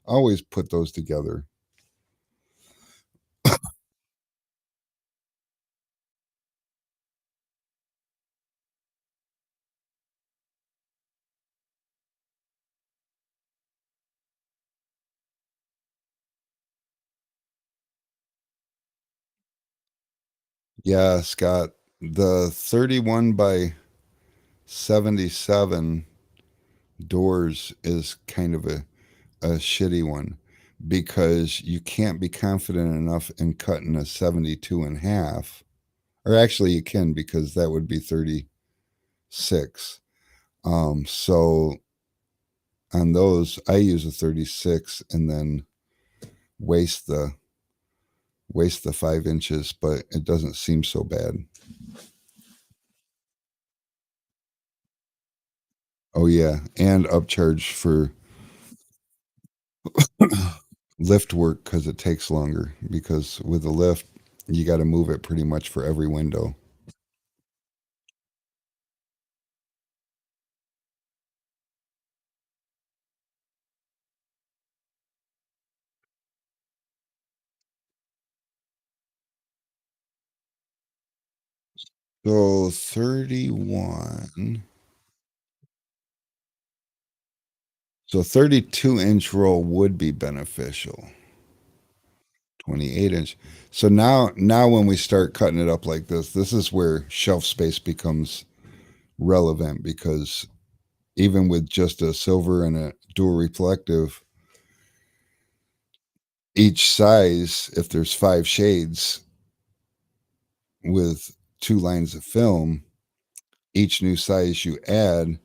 always put those together. Yeah, Scott, the 31 by 77 doors is kind of a shitty one because you can't be confident enough in cutting a 72 and a half. Or actually you can because that would be 36. So on those I use a 36 and then waste the 5 inches, but it doesn't seem so bad. Oh yeah, and upcharge for lift work because it takes longer. Because with the lift, you got to move it pretty much for every window. So 31. So 32-inch roll would be beneficial. 28-inch. So now when we start cutting it up like this is where shelf space becomes relevant because even with just a silver and a dual reflective, each size, if there's 5 shades with 2 lines of film, each new size you add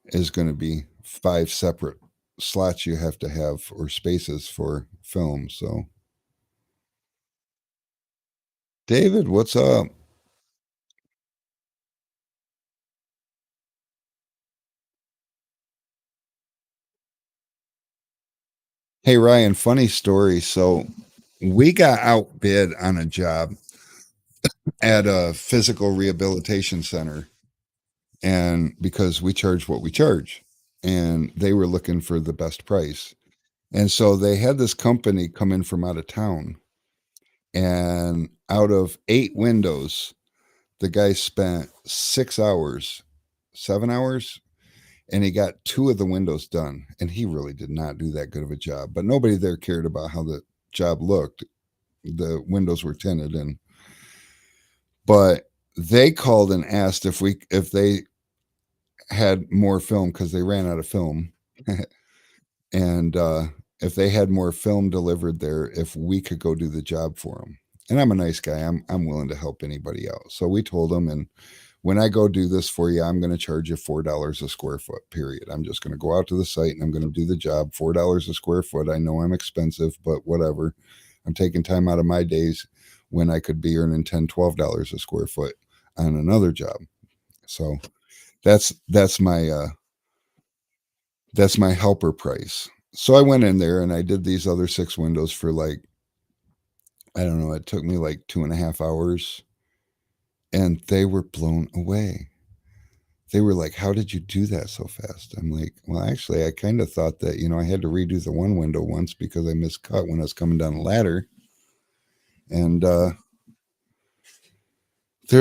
is going to be 5 separate slots you have to have or spaces for film. So David, what's up? Hey Ryan, funny story. So we got outbid on a job at a physical rehabilitation center And because we charge what we charge, and they were looking for the best price. And so they had this company come in from out of town, and out of 8 windows, the guy spent 6 hours, 7 hours, and he got 2 of the windows done. And he really did not do that good of a job, but nobody there cared about how the job looked. The windows were tinted, but they called and asked if they had more film, because they ran out of film. And if they had more film delivered there, if we could go do the job for them. And I'm a nice guy. I'm willing to help anybody out. So we told them, and when I go do this for you, I'm going to charge you $4 a square foot, period. I'm just going to go out to the site and I'm going to do the job. $4 a square foot. I know I'm expensive, but whatever. I'm taking time out of my days when I could be earning $10, $12 a square foot on another job. So that's my helper price. So I went in there and I did these other 6 windows for like, I don't know, it took me like 2.5 hours, and they were blown away. They were like, "How did you do that so fast?" I'm like, "Well, actually, I kind of thought that, I had to redo the one window once because I miscut when I was coming down the ladder." And they're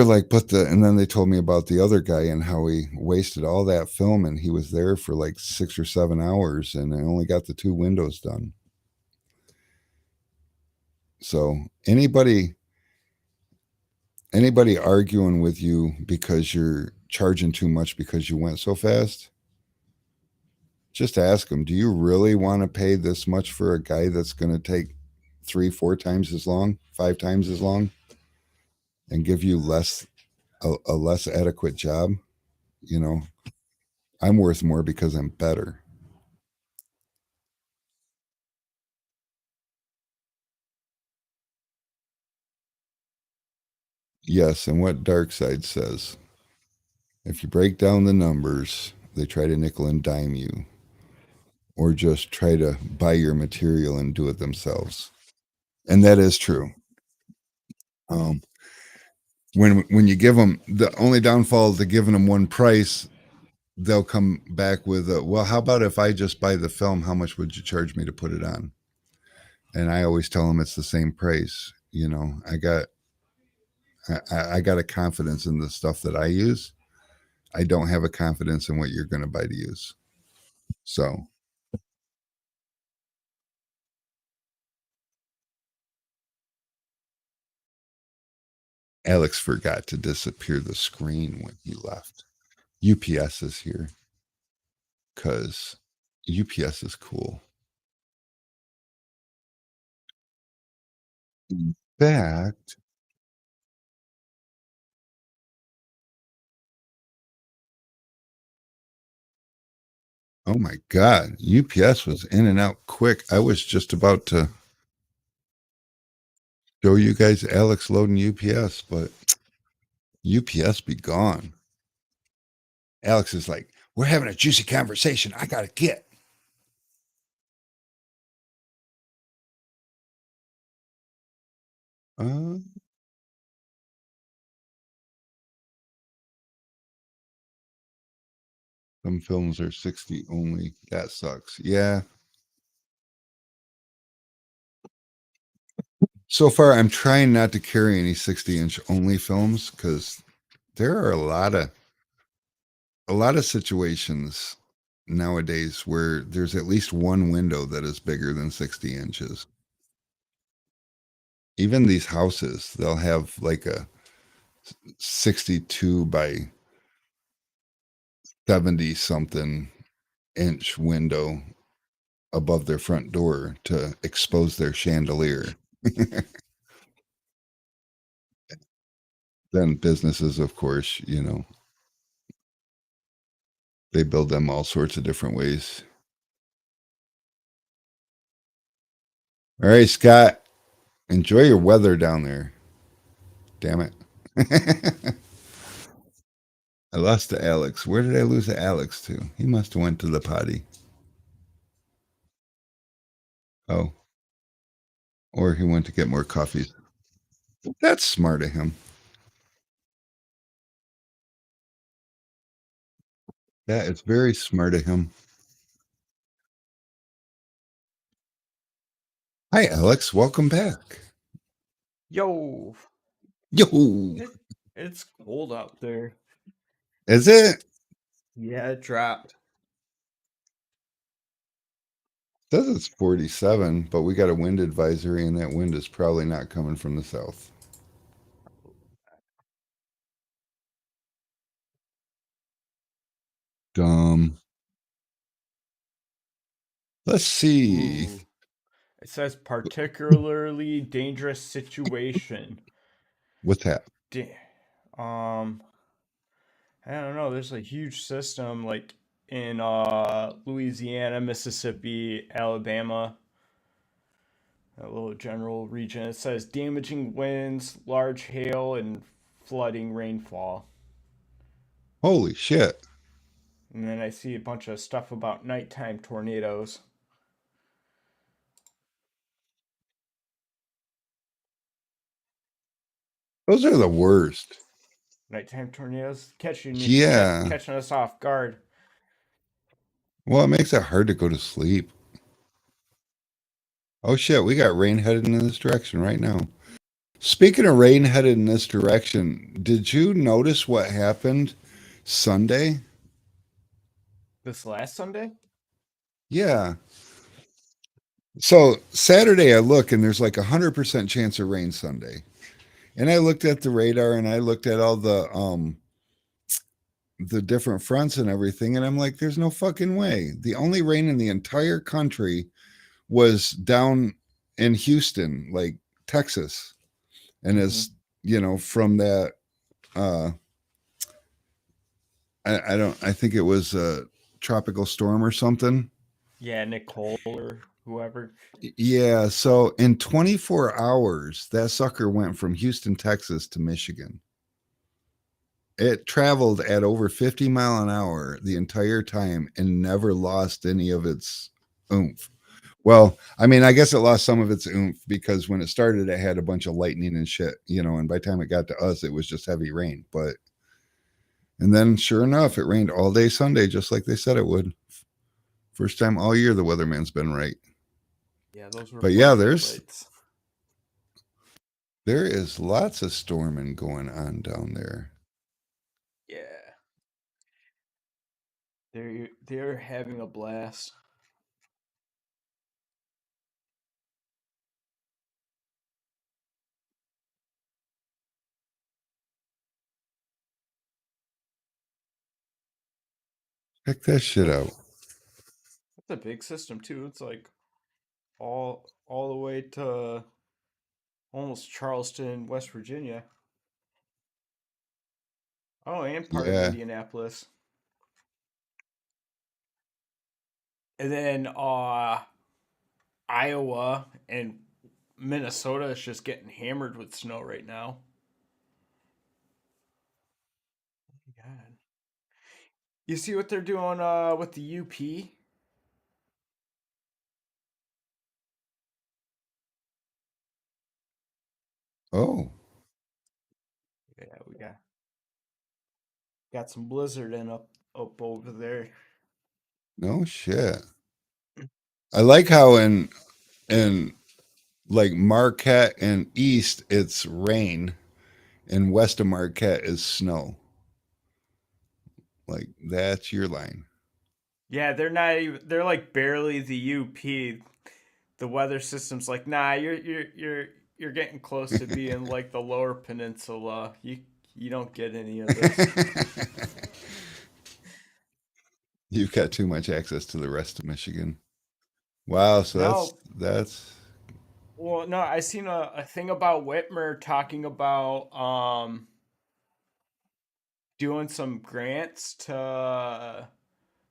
like, and then they told me about the other guy and how he wasted all that film, and he was there for like 6 or 7 hours, and I only got the 2 windows done. So anybody arguing with you because you're charging too much because you went so fast, just ask them, do you really want to pay this much for a guy that's going to take 3-4 times as long, 5 times as long, and give you a less adequate job? I'm worth more because I'm better. Yes, and what Darkseid says, if you break down the numbers, they try to nickel and dime you, or just try to buy your material and do it themselves. And that is true. When you give them, the only downfall to giving them one price, they'll come back with well, how about if I just buy the film, how much would you charge me to put it on? And I always tell them it's the same price. I got a confidence in the stuff that I use. I don't have a confidence in what you're going to buy to use. So Alex forgot to disappear the screen when he left. UPS is here because UPS is cool. In fact, oh my God, UPS was in and out quick. I was just about to show you guys Alex loading UPS, but UPS be gone. Alex is like, we're having a juicy conversation. I got to get. Some films are 60 only. That sucks. Yeah. So far, I'm trying not to carry any 60-inch only films because there are a lot of situations nowadays where there's at least one window that is bigger than 60 inches. Even these houses, they'll have like a 62 by 70 something inch window above their front door to expose their chandelier. Then businesses, of course, they build them all sorts of different ways. All right, Scott, enjoy your weather down there. Damn it. I lost to Alex. Where did I lose to Alex to? He must have went to the potty. Oh. Or he went to get more coffee. That's smart of him. Yeah, it's very smart of him. Hi, Alex. Welcome back. Yo, Yo, it's cold out there. is it? Yeah, it dropped. Says it's 47, but we got a wind advisory, and that wind is probably not coming from the south. Dumb. Let's see. Ooh. It says particularly dangerous situation. What's that? I don't know. There's a huge system like in Louisiana, Mississippi, Alabama, a little general region. It says damaging winds, large hail, and flooding rainfall. Holy shit. And then I see a bunch of stuff about nighttime tornadoes. Those are the worst. Nighttime tornadoes Yeah. catching us off guard. Well, it makes it hard to go to sleep. Oh shit, we got rain headed in this direction right now. Speaking of rain headed in this direction, did you notice what happened Sunday? This last Sunday? Yeah. So Saturday I look and there's like 100% chance of rain Sunday. And I looked at the radar and I looked at all the different fronts and everything, and I'm like, there's no fucking way. The only rain in the entire country was down in Houston, like Texas. And as you know, from that I think it was a tropical storm or something. Yeah, Nicole or whoever. Yeah, so in 24 hours, that sucker went from Houston, Texas to Michigan. It traveled at over 50 mile an hour the entire time and never lost any of its oomph. Well, I mean, I guess it lost some of its oomph because when it started, it had a bunch of lightning and shit, you know, and by the time it got to us, it was just heavy rain. And then sure enough, it rained all day Sunday, just like they said it would. First time all year the weatherman's been right. Yeah, those were. But yeah, lights. there is lots of storming going on down there. Yeah. They're having a blast. Check that shit out. It's a big system too. It's like all the way to almost Charleston, West Virginia. Oh, and part of Indianapolis. And then Iowa and Minnesota is just getting hammered with snow right now. Oh my God. You see what they're doing with the UP? Oh. Yeah, we got some blizzard up over there. No shit. I like how in like Marquette and east it's rain, and west of Marquette is snow. Like that's your line. Yeah, they're not even. They're like barely the UP. The weather system's like, nah, you're getting close to being like the Lower Peninsula. You don't get any of this. You've got too much access to the rest of Michigan. Wow, so No. that's Well, no, I seen a thing about Whitmer talking about doing some grants to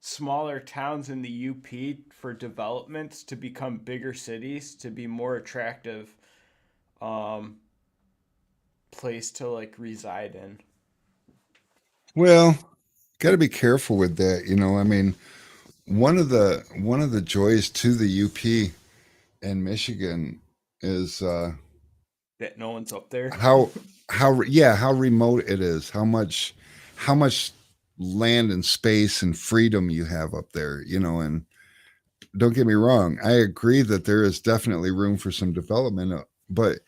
smaller towns in the UP for developments to become bigger cities to be more attractive place to like reside in. well, got to be careful with that, you know. I mean, one of the joys to the UP and Michigan is That no one's up there. how remote it is, how much land and space and freedom you have up there, you know. And don't get me wrong, I agree that there is definitely room for some development, but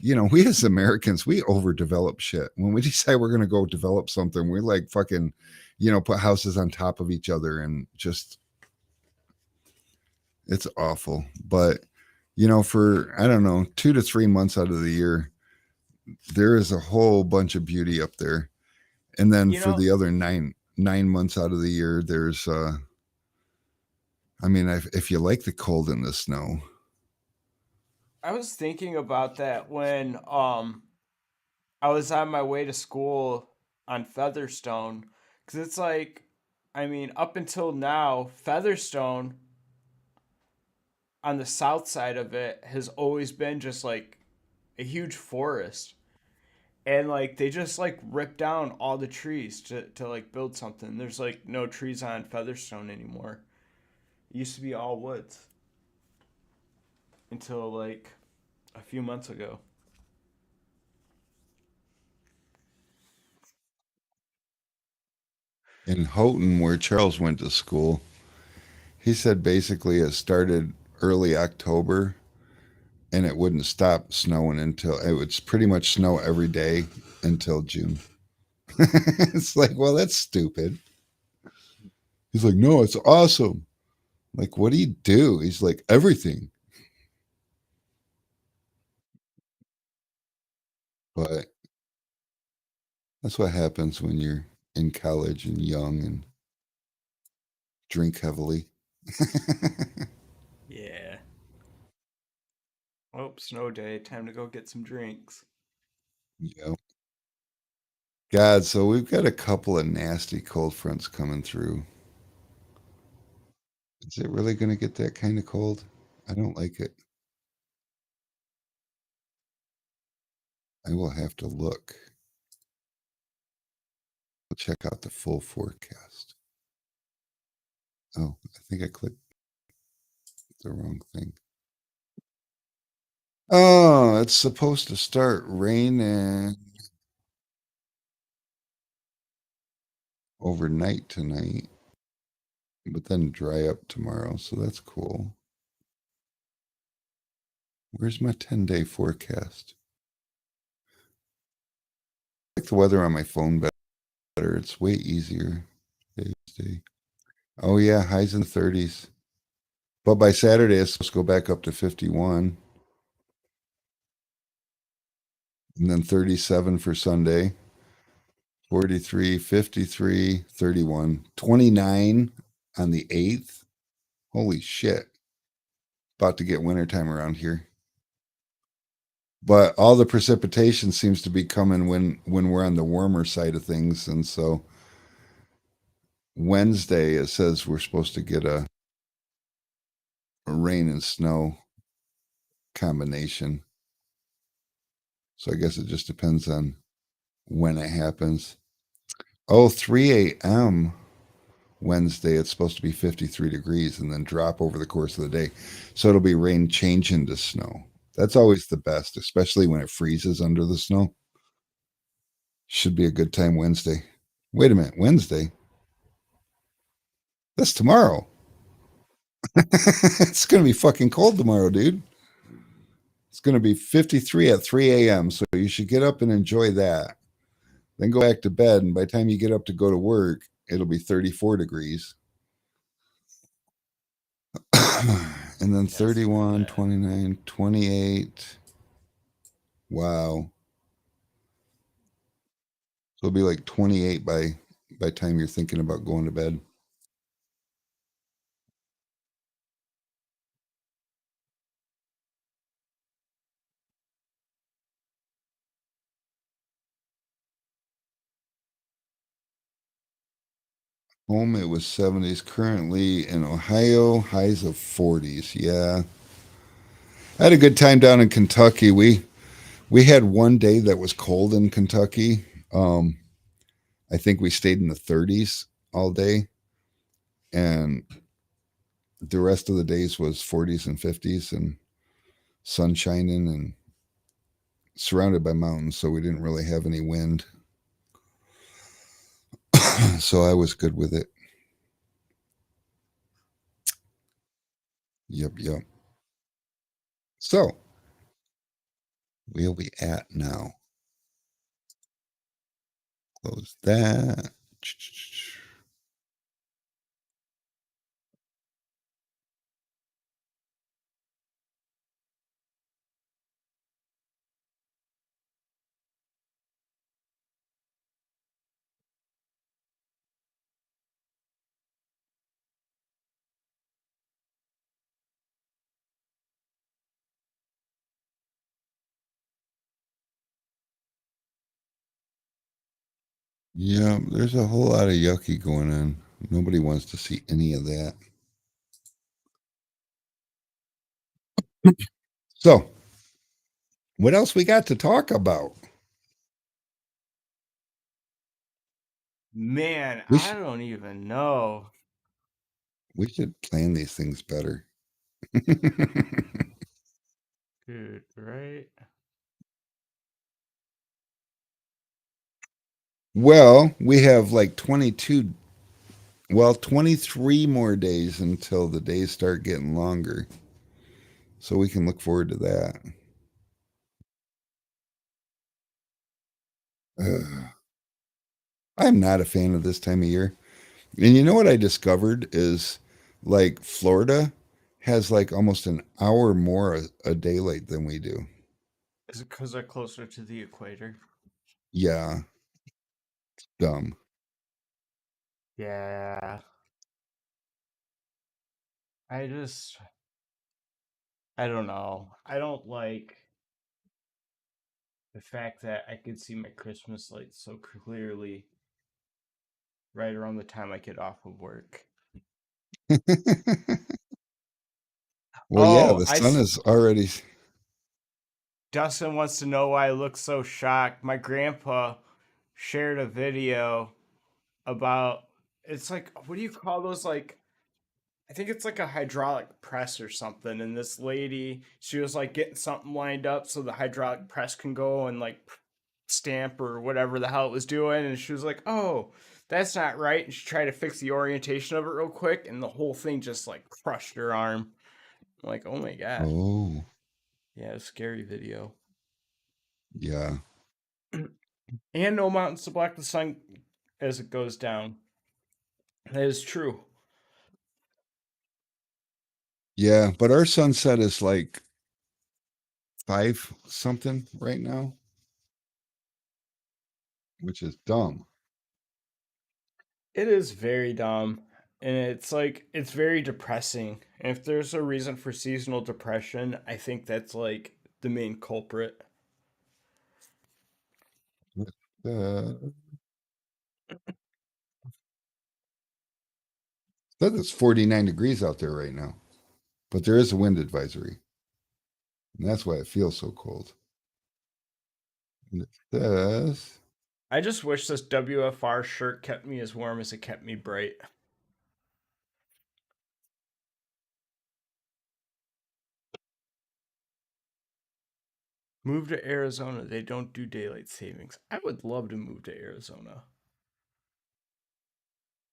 you know, we as Americans, we overdevelop shit. When we decide we're going to go develop something, we're like fucking, you know, put houses on top of each other and just, it's awful. But you know, for I don't know, 2 to 3 months out of the year, there is a whole bunch of beauty up there. And then You for know- the other 9 months out of the year, there's I mean, if you like the cold and the snow. I was thinking about that when I was on my way to school on Featherstone, because it's like, I mean, up until now, Featherstone on the south side of it has always been just like a huge forest. And like they just like rip down all the trees to like build something. There's like no trees on Featherstone anymore. It used to be all woods until like a few months ago. In Houghton, where Charles went to school, he said basically it started early October and it wouldn't stop snowing until it would pretty much snow every day until June. It's like, well, that's stupid. He's like, no, it's awesome. Like, what do you do? He's like, everything. But that's what happens when you're in college and young and drink heavily. Yeah. Oh, snow day. Time to go get some drinks. Yep. God, so we've got a couple of nasty cold fronts coming through. Is it really going to get that kind of cold? I don't like it. I will have to look. We'll check out the full forecast. Oh, I think I clicked the wrong thing. Oh, it's supposed to start raining overnight tonight, but then dry up tomorrow. So that's cool. Where's my 10-day forecast? I like the weather on my phone better. It's way easier. Day. Oh yeah, highs in the 30s. But by Saturday, it's supposed to go back up to 51. And then 37 for Sunday. 43, 53, 31, 29 on the 8th. Holy shit. About to get wintertime around here. But all the precipitation seems to be coming when we're on the warmer side of things. And so Wednesday, it says we're supposed to get a rain and snow combination. So I guess it just depends on when it happens. Oh, 3 a.m. Wednesday, it's supposed to be 53 degrees and then drop over the course of the day. So it'll be rain change into snow. That's always the best, especially when it freezes under the snow. Should be a good time Wednesday. Wait a minute, Wednesday? That's tomorrow. It's going to be fucking cold tomorrow, dude. It's going to be 53 at 3 a.m. So you should get up and enjoy that. Then go back to bed. And by the time you get up to go to work, it'll be 34 degrees. And then 31, 29, 28. Wow. So it'll be like 28 by time you're thinking about going to bed. Home, it was 70s. Currently in Ohio, highs of 40s. Yeah. I had a good time down in Kentucky. We had one day that was cold in Kentucky. I think we stayed in the 30s all day. And the rest of the days was 40s and 50s and sun shining and surrounded by mountains. So we didn't really have any wind. So I was good with it. Yep. So where we at now? Close that. Yeah, there's a whole lot of yucky going on. Nobody wants to see any of that. So, what else we got to talk about? Man, We I don't even know. we should plan these things better. Dude, right? Well, we have like 23 more days until the days start getting longer. So we can look forward to that. I'm not a fan of this time of year. And you know what I discovered is like Florida has like almost an hour more a daylight than we do. Is it because they're closer to the equator? Yeah, dumb. Yeah. I just, I don't know. I don't like the fact that I could see my Christmas lights so clearly right around the time I get off of work. Well, yeah, Oh, the sun is already. Dustin wants to know why I look so shocked. My grandpa shared a video about, it's like, what do you call those? Like, I think it's like a hydraulic press or something. And this lady, she was like getting something lined up so the hydraulic press can go and like stamp or whatever the hell it was doing. And she was like, oh, that's not right. And she tried to fix the orientation of it real quick. And the whole thing just like crushed her arm. I'm like, oh my God. Oh, Yeah, a scary video. yeah. And no mountains to block the sun as it goes down. That is true. Yeah, but our sunset is like 5 something right now, which is dumb. It is very dumb. And it's like, it's very depressing. And if there's a reason for seasonal depression, I think that's like the main culprit. Uh, says it's 49 degrees out there right now, but there is a wind advisory. And that's why it feels so cold. And it says, I just wish this WFR shirt kept me as warm as it kept me bright. Move to Arizona. They don't do daylight savings. I would love to move to Arizona.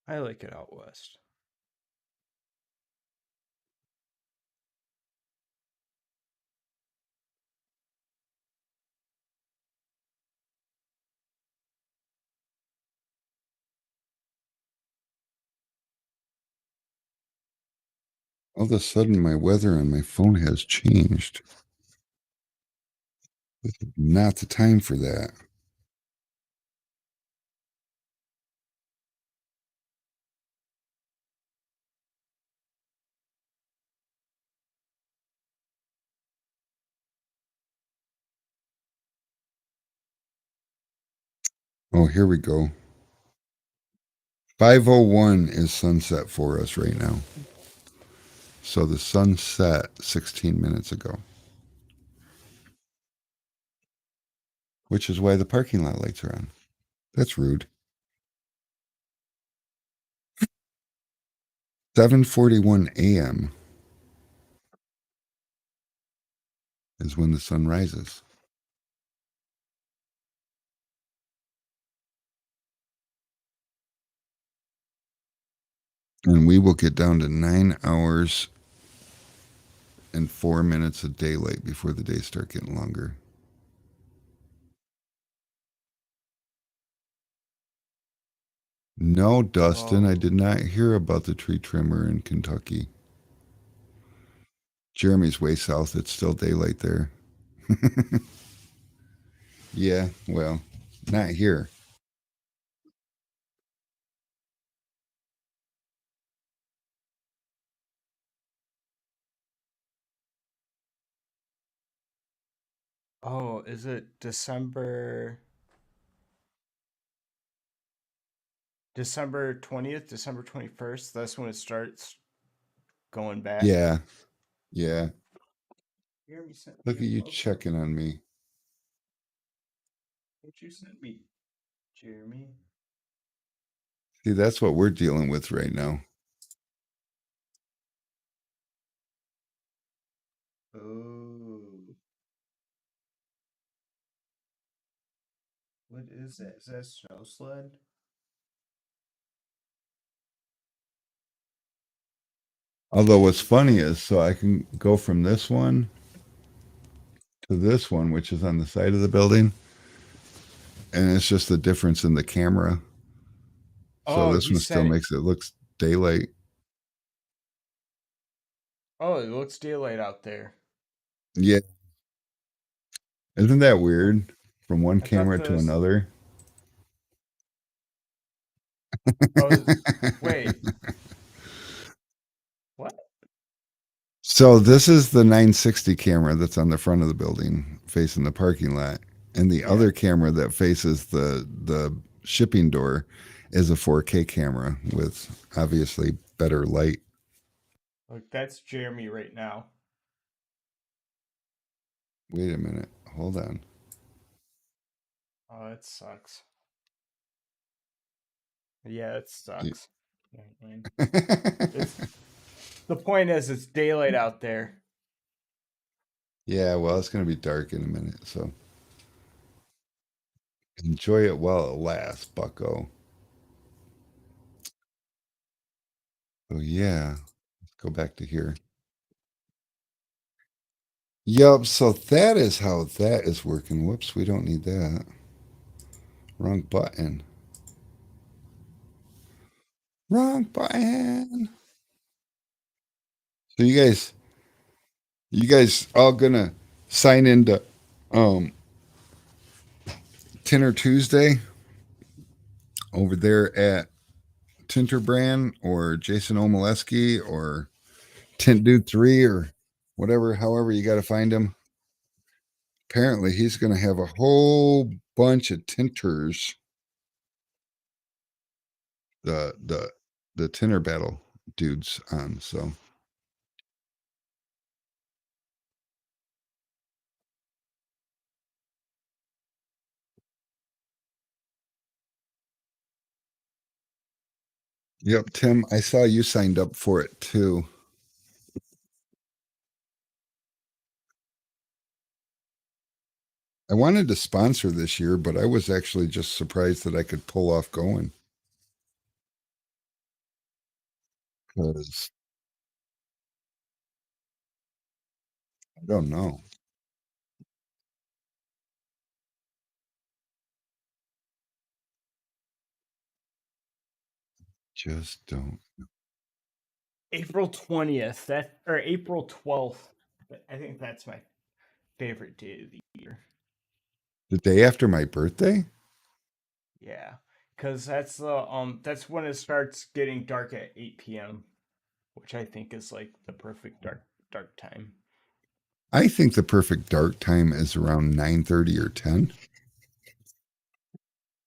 I like it out west. all of a sudden my weather on my phone has changed. This is not the time for that. Oh, here we go. 5:01 is sunset for us right now. So the sun set 16 minutes ago. Which is why the parking lot lights are on. That's rude. 7:41 a.m. is when the sun rises. And we will get down to 9 hours and 4 minutes of daylight before the days start getting longer. No, Dustin, I did not hear about the tree trimmer in Kentucky. Jeremy's way south. It's still daylight there. Yeah, well, not here. Oh, is it December 20th, December 21st? That's when it starts going back. Yeah, yeah. Jeremy sent Look at me a you photo. checking on me. What you sent me, Jeremy? See, that's what we're dealing with right now. Oh. What is that? Is that snow sled? Although what's funny is, so I can go from this one to this one, which is on the side of the building, and it's just the difference in the camera. So Oh, this he one still said it. makes it look daylight. Oh, it looks daylight out there. Yeah. Isn't that weird? From one I thought camera to this. another. Oh, wait. What? So this is the 960 camera that's on the front of the building facing the parking lot. And the Yeah. other camera that faces the shipping door is a 4K camera with obviously better light. Look, that's Jeremy right now. Wait a minute. Hold on. Oh, it sucks. Yeah, it sucks. It's, the point is, it's daylight out there. Yeah, well, it's going to be dark in a minute, so enjoy it while it lasts, bucko. Oh, yeah. Let's go back to here. Yup, so that is how that is working. Whoops, we don't need that. Wrong button. Wrong button. So you guys all gonna sign into Tinner Tuesday over there at Tinterbrand or Jason Omoleski or Tint Dude 3 or whatever, however you got to find him. Apparently, he's going to have a whole bunch of tinters. The Tinner Battle dudes on. So yep, Tim, I saw you signed up for it too. I wanted to sponsor this year, but I was actually just surprised that I could pull off going. Because I don't know. Just don't. April 20th, that or April 12th. I think that's my favorite day of the year. The day after my birthday? Yeah, because that's that's when it starts getting dark at 8 p.m., which I think is like the perfect dark time. I think the perfect dark time is around 9:30 or 10.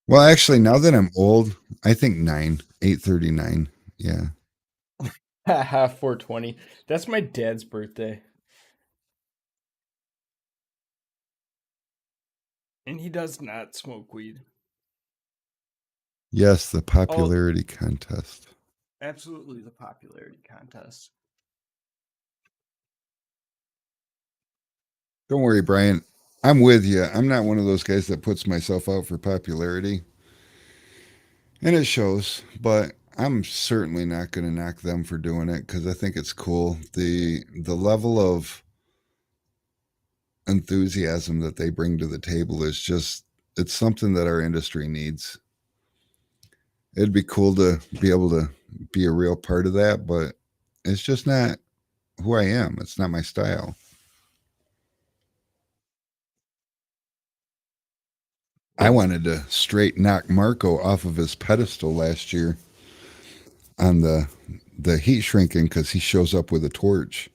Well, actually, now that I'm old, I think 8:39. Yeah. Haha, 420. That's my dad's birthday. And he does not smoke weed. Yes, the popularity contest. Absolutely the popularity contest. Don't worry, Brian. I'm with you. I'm not one of those guys that puts myself out for popularity. And it shows, but I'm certainly not going to knock them for doing it because I think it's cool. The level of enthusiasm that they bring to the table is just it's something that our industry needs. It'd be cool to be able to be a real part of that, but it's just not who I am. It's not my style. I wanted to straight knock Marco off of his pedestal last year on the heat shrinking because he shows up with a torch,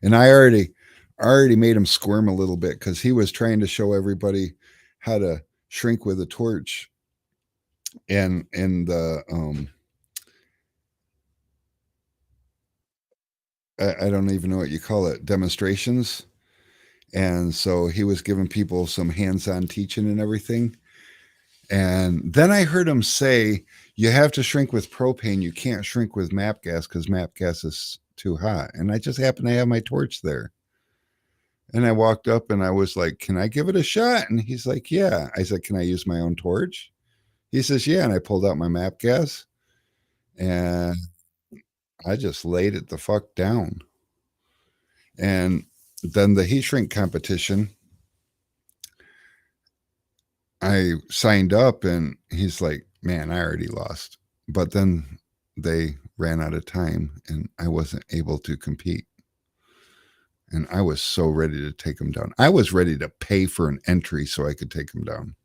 and I already made him squirm a little bit because he was trying to show everybody how to shrink with a torch, and the I don't even know what you call it, demonstrations. And so he was giving people some hands-on teaching and everything. And then I heard him say, you have to shrink with propane. You can't shrink with MAP gas because MAP gas is too hot. And I just happened to have my torch there. And I walked up and I was like, can I give it a shot? And he's like, yeah. I said, can I use my own torch? He says, yeah. And I pulled out my MAP gas and I just laid it the fuck down. And then the heat shrink competition, I signed up and he's like, man, I already lost. But then they ran out of time and I wasn't able to compete. And I was so ready to take him down. I was ready to pay for an entry so I could take him down.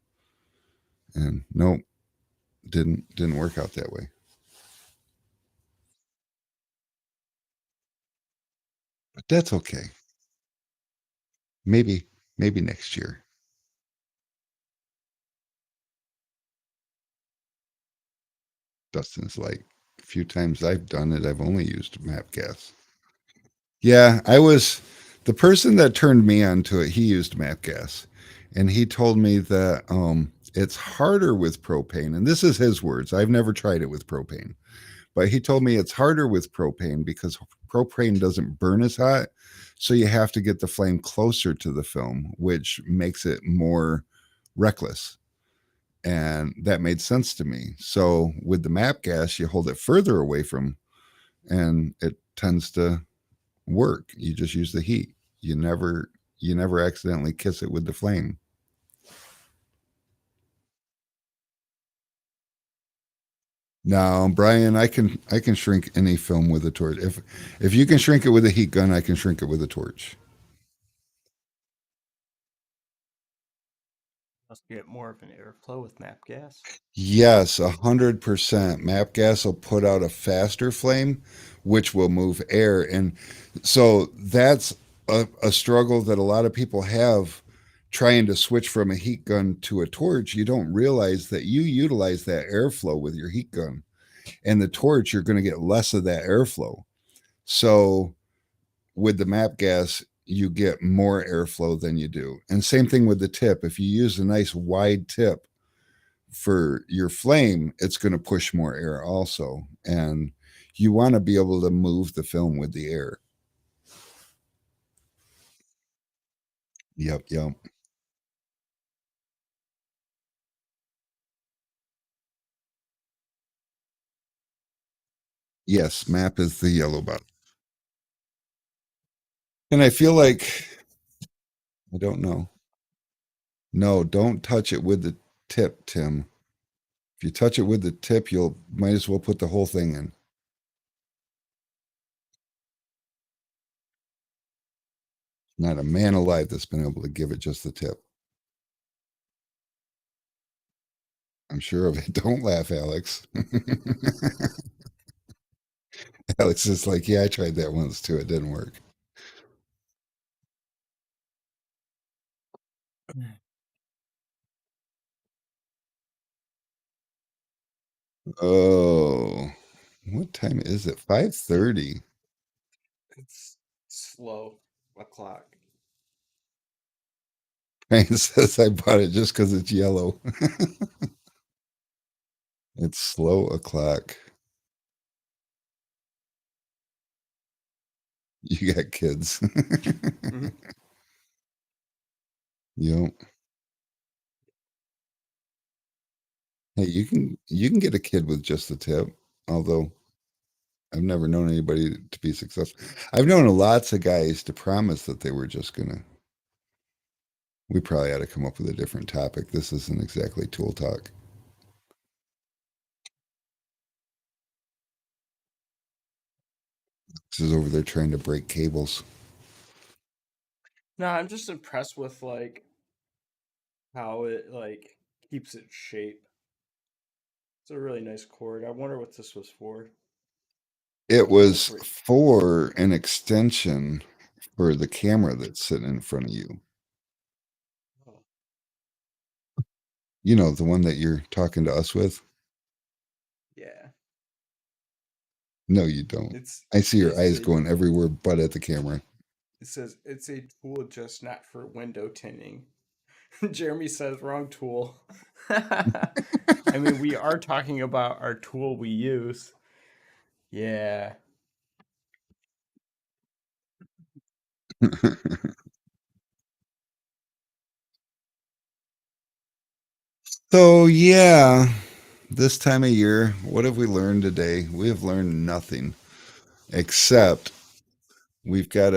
And nope, didn't work out that way. But that's okay. Maybe next year. Dustin's like, a few times I've done it, I've only used MAP gas. Yeah, the person that turned me onto it. He used MAP gas, and he told me that it's harder with propane. And this is his words. I've never tried it with propane, but he told me it's harder with propane because propane doesn't burn as hot. So you have to get the flame closer to the film, which makes it more reckless. And that made sense to me. So with the MAP gas, you hold it further away from, and it tends to work. You just use the heat. You never accidentally kiss it with the flame. No, Brian, I can shrink any film with a torch. If you can shrink it with a heat gun, I can shrink it with a torch. Must get more of an airflow with MAP gas. Yes, 100%. MAP gas will put out a faster flame, which will move air. And so that's a struggle that a lot of people have trying to switch from a heat gun to a torch. You don't realize that you utilize that airflow with your heat gun. And the torch, you're going to get less of that airflow. So with the MAP gas, you get more airflow than you do. And same thing with the tip. If you use a nice wide tip for your flame, it's going to push more air also. And you want to be able to move the film with the air. Yep. Yes, MAP is the yellow button. And I feel like, I don't know. No, don't touch it with the tip, Tim. If you touch it with the tip, you'll might as well put the whole thing in. Not a man alive that's been able to give it just the tip. I'm sure of it. Don't laugh, Alex. Alex is like, yeah, I tried that once too. It didn't work. Oh, what time is it? 5:30. It's slow o'clock. Ryan says I bought it just because it's yellow. It's slow o'clock. You got kids. Yep. Hey, you can get a kid with just the tip. Although I've never known anybody to be successful. I've known lots of guys to promise that they were just gonna. We probably ought to come up with a different topic. This isn't exactly tool talk. This is over there trying to break cables. No, I'm just impressed with like how it like keeps its shape. It's a really nice cord. I wonder what this was for. It was for an extension for the camera that's sitting in front of you. Oh. You know, the one that you're talking to us with? Yeah. No, you don't. It's I see your it's eyes a- going everywhere but at the camera. It says it's a tool just not for window tinting. Jeremy says wrong tool. I mean, we are talking about our tool we use. Yeah. So, yeah, this time of year, what have we learned today? We have learned nothing except we've got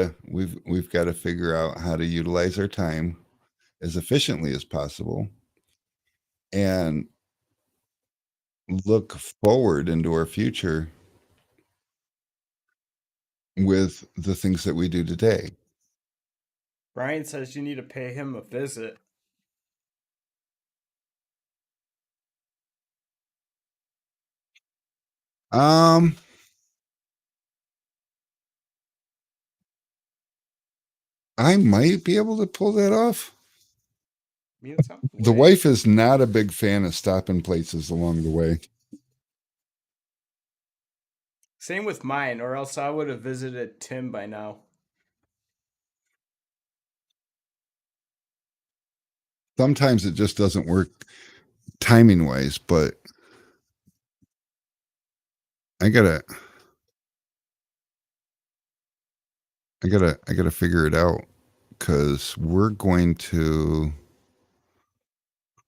to figure out how to utilize our time as efficiently as possible and look forward into our future with the things that we do today. Brian says you need to pay him a visit. Um, I might be able to pull that off. I mean, it sounds The great. wife is not a big fan of stopping places along the way. Same with mine, or else I would have visited Tim by now. Sometimes it just doesn't work timing wise, but I gotta I gotta figure it out because we're going to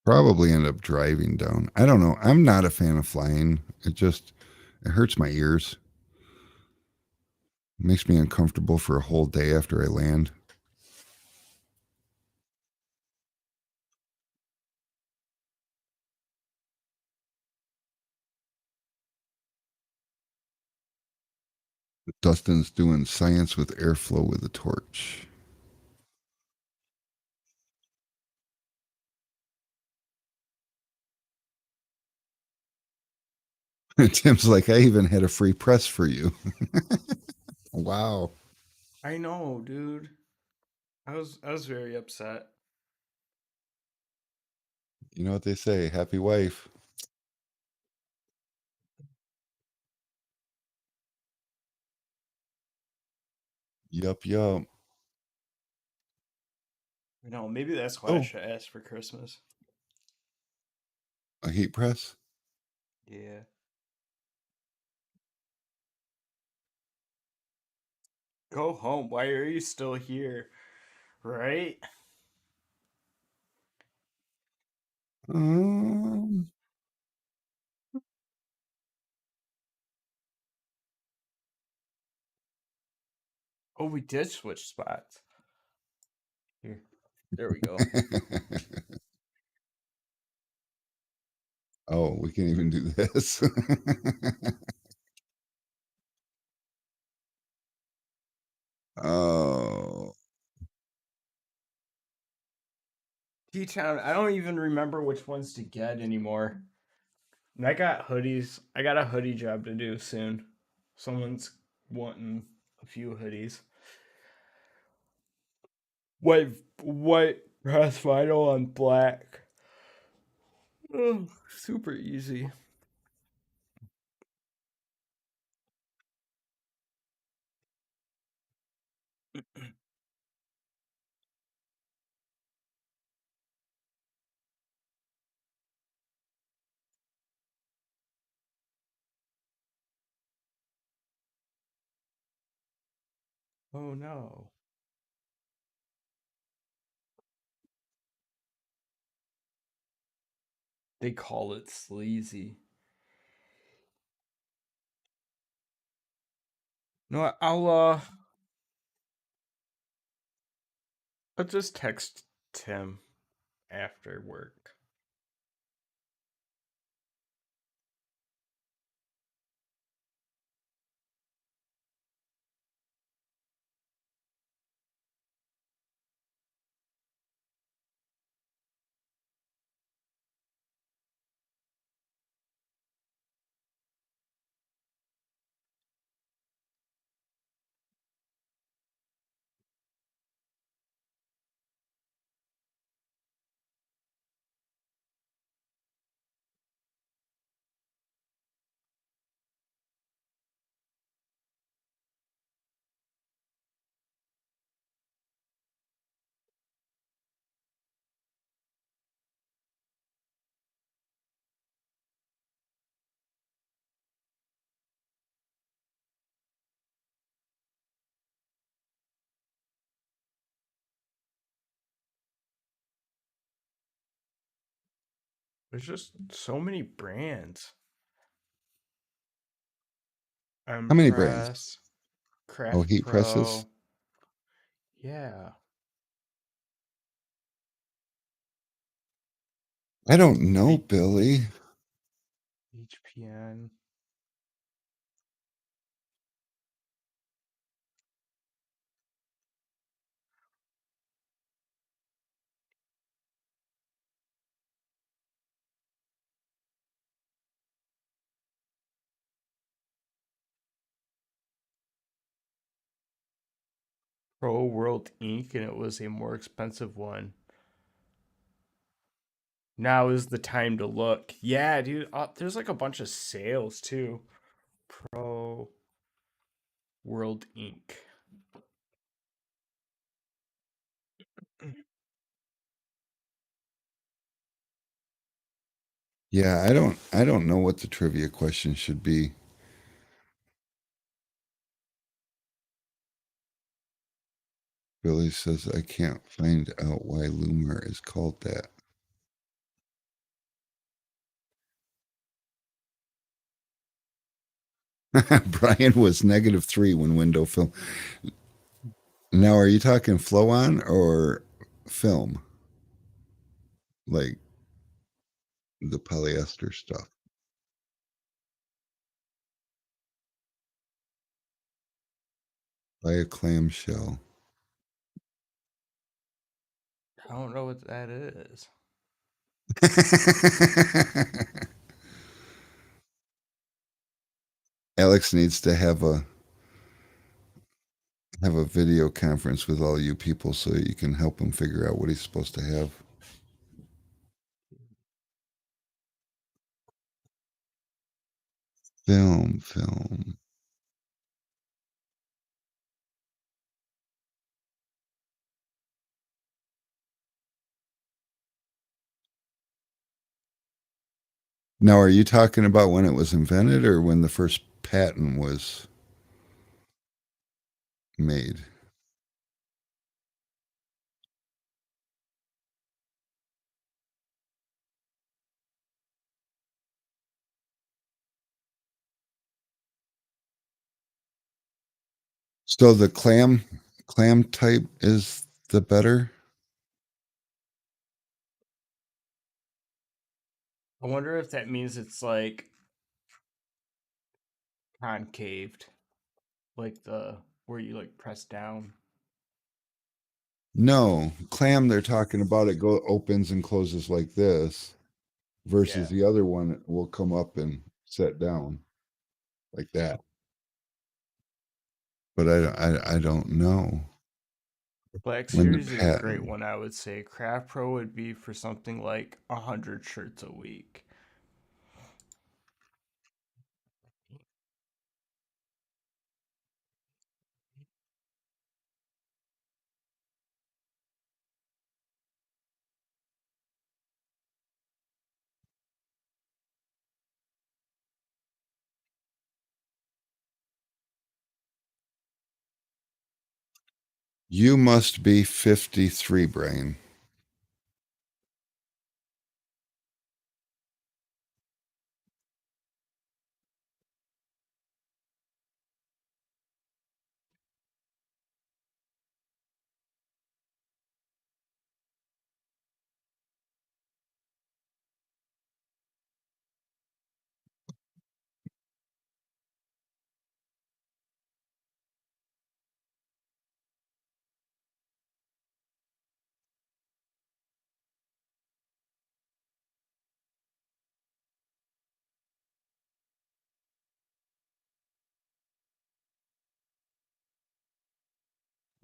probably end up driving down. I don't know. I'm not a fan of flying. It hurts my ears. It makes me uncomfortable for a whole day after I land. Dustin's doing science with airflow with a torch. Tim's like, I even had a free press for you. Wow. I know, dude. I was very upset. You know what they say, happy wife. Yup, yup. I know, maybe that's why I Oh, should ask for Christmas. a heat press? Yeah. Go home. Why are you still here? Right? Um, Oh, we did switch spots. Here. There we go. oh, we can even do this. Oh, T-Town, I don't even remember which ones to get anymore. And I got hoodies. I got a hoodie job to do soon. Someone's wanting a few hoodies. White press vinyl on black. Oh, super easy. Oh no. They call it sleazy. No, I'll just text Tim after work. There's just so many brands. How many brands? Press, Oh, Craft heat Pro. presses. Yeah. I don't know, Billy. HPN. Pro World Inc. and it was a more expensive one. Now is the time to look. Yeah, dude. There's like a bunch of sales too. Pro World Inc. Yeah, I don't know what the trivia question should be. Billy says I can't find out why Loomer is called that. Brian was -3 when window film. Now, are you talking flow on or film? Like the polyester stuff. Buy a clamshell. I don't know what that is. Alex needs to have a video conference with all you people so you can help him figure out what he's supposed to have. Film. Now, are you talking about when it was invented or when the first patent was made? So the clam type is the better? I wonder if that means it's like concaved, like the where you like press down. No, clam they're talking about it opens and closes like this versus Yeah. the other one will come up and set down like that. But I don't know Black when the Series is a great patent. one, I would say. Craft Pro would be for something like 100 shirts a week. You must be 53, Brian.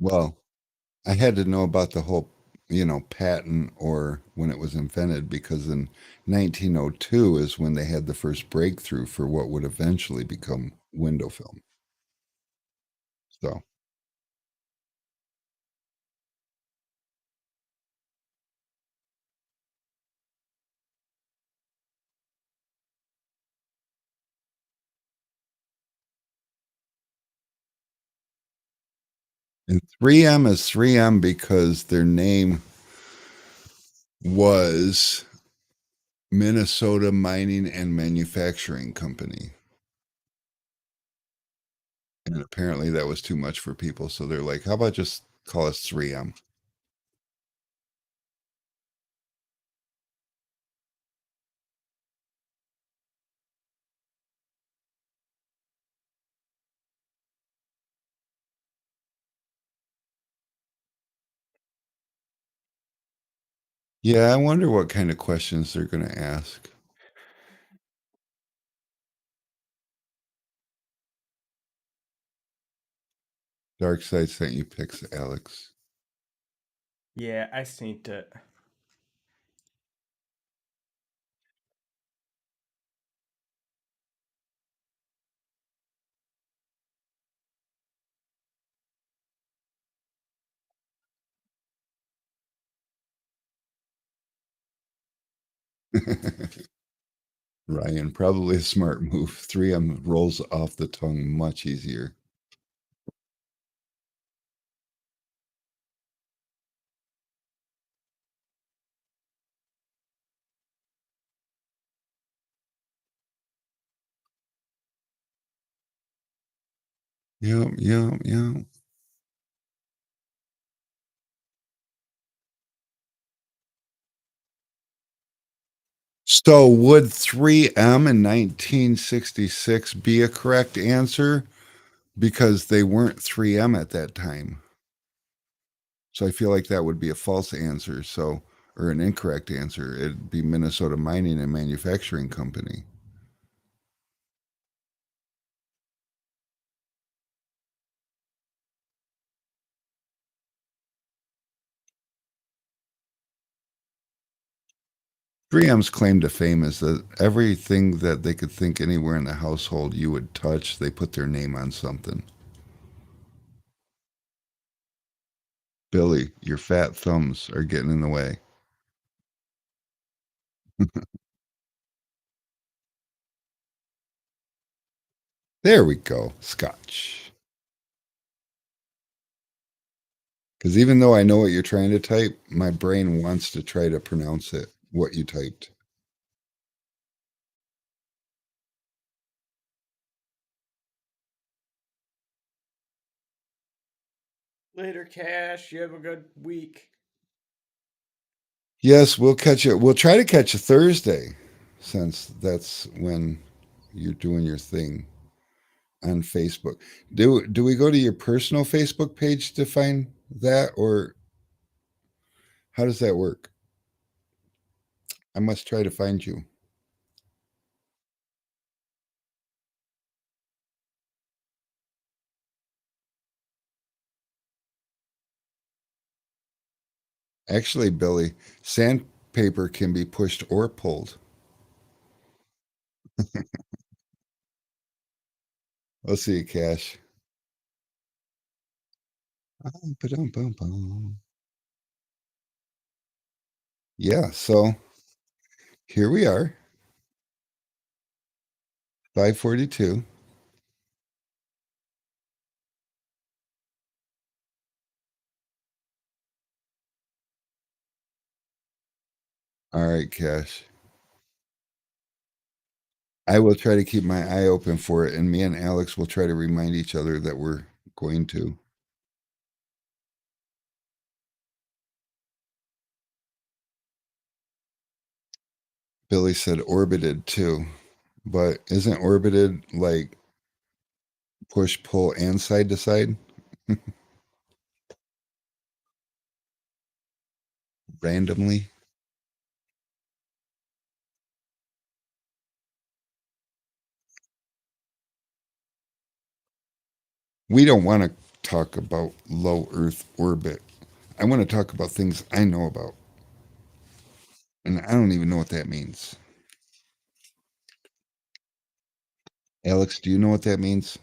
Well, I had to know about the whole, patent or when it was invented because in 1902 is when they had the first breakthrough for what would eventually become window film. So, and 3M is 3M because their name was Minnesota Mining and Manufacturing Company. And apparently that was too much for people. So they're like, how about just call us 3M? Yeah, I wonder what kind of questions they're going to ask. Dark Side sent you pics, Alex. Yeah, I seen it. Ryan, probably a smart move. 3M rolls off the tongue much easier. Yep, yep, yep. So would 3M in 1966 be a correct answer? Because they weren't 3M at that time. So I feel like that would be a false answer. So, or an incorrect answer. It'd be Minnesota Mining and Manufacturing Company. Three M's claim to fame is that everything that they could think anywhere in the household you would touch, they put their name on something. Billy, your fat thumbs are getting in the way. There we go. Scotch. Because even though I know what you're trying to type, my brain wants to try to pronounce it, what you typed. Later, Cash. You have a good week. Yes, we'll catch it. We'll try to catch a Thursday since that's when you're doing your thing on Facebook. Do we go to your personal Facebook page to find that, or how does that work? I must try to find you. Actually, Billy, sandpaper can be pushed or pulled. We'll see you, Cash. Ba-dum-bum-bum. Yeah, so here we are, 5:42. All right, Cash. I will try to keep my eye open for it, and me and Alex will try to remind each other that we're going to. Billy said orbited too, but isn't orbited like push, pull, and side to side randomly? We don't want to talk about low Earth orbit. I want to talk about things I know about. And I don't even know what that means. Alex, do you know what that means?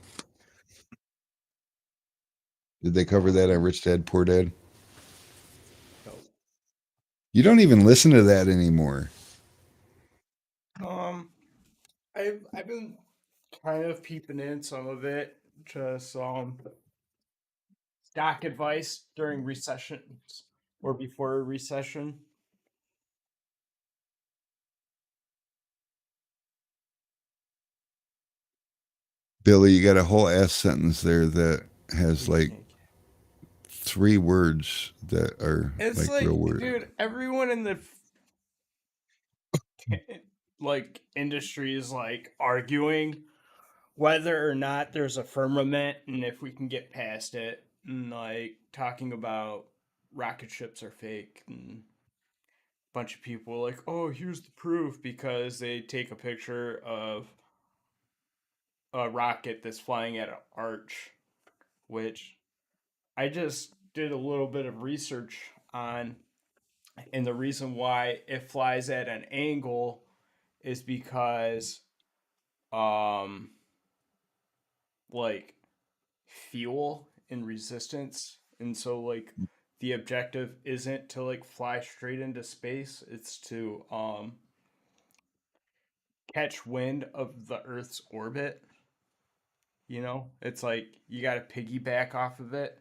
Did they cover that on Rich Dad, Poor Dad? No. You don't even listen to that anymore. I've been kind of peeping in some of it, just stock advice during recessions or before a recession. Billy, you got a whole ass sentence there that has like 3 words that are It's like real words. dude, everyone in the like industry is like arguing whether or not there's a firmament and if we can get past it, and like talking about rocket ships are fake, and a bunch of people are like, oh, here's the proof, because they take a picture of a rocket that's flying at an arch, which I just did a little bit of research on, and the reason why it flies at an angle is because like fuel and resistance, and so like the objective isn't to like fly straight into space, it's to catch wind of the Earth's orbit. You know, it's like you got to piggyback off of it.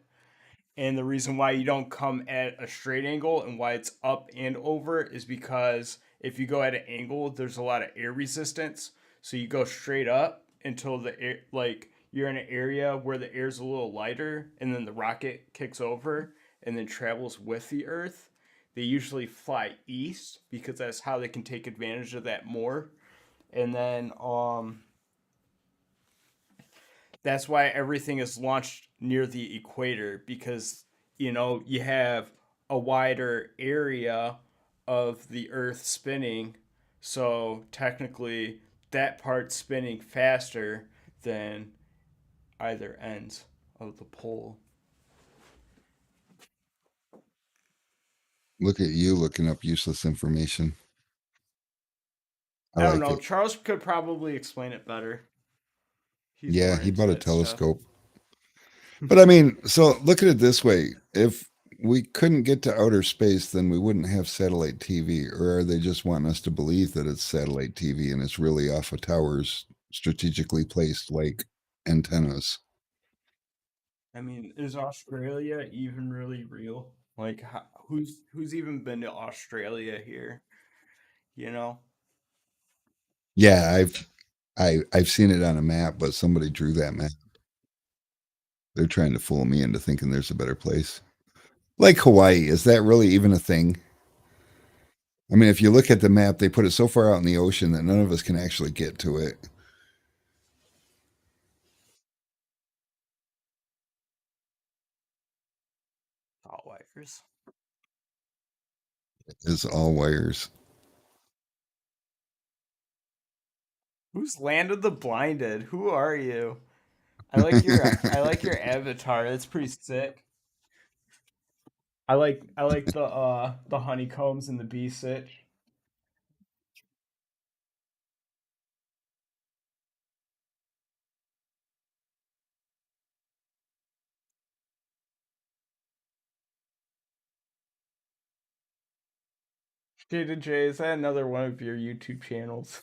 And the reason why you don't come at a straight angle and why it's up and over is because if you go at an angle, there's a lot of air resistance. So you go straight up until the air, like you're in an area where the air's a little lighter, and then the rocket kicks over and then travels with the Earth. They usually fly east because that's how they can take advantage of that more. And then that's why everything is launched near the equator, because you know you have a wider area of the Earth spinning, so technically that part's spinning faster than either ends of the pole. Look at you looking up useless information. I don't like know. it. Charles could probably explain it better. He's Yeah, more he into bought a that stuff. telescope. But I mean, so look at it this way. If we couldn't get to outer space, then we wouldn't have satellite TV. Or are they just wanting us to believe that it's satellite TV and it's really off of towers strategically placed like antennas? I mean, is Australia even really real? Like, who's even been to Australia here? You know? Yeah, I've seen it on a map, but somebody drew that map. They're trying to fool me into thinking there's a better place. Like Hawaii, is that really even a thing? I mean, if you look at the map, they put it so far out in the ocean that none of us can actually get to it. All wires. It's all wires. Who's Land of the Blinded? Who are you? I like your avatar. That's pretty sick. I like the honeycombs and the bee sitch. Jada J, is that another one of your YouTube channels?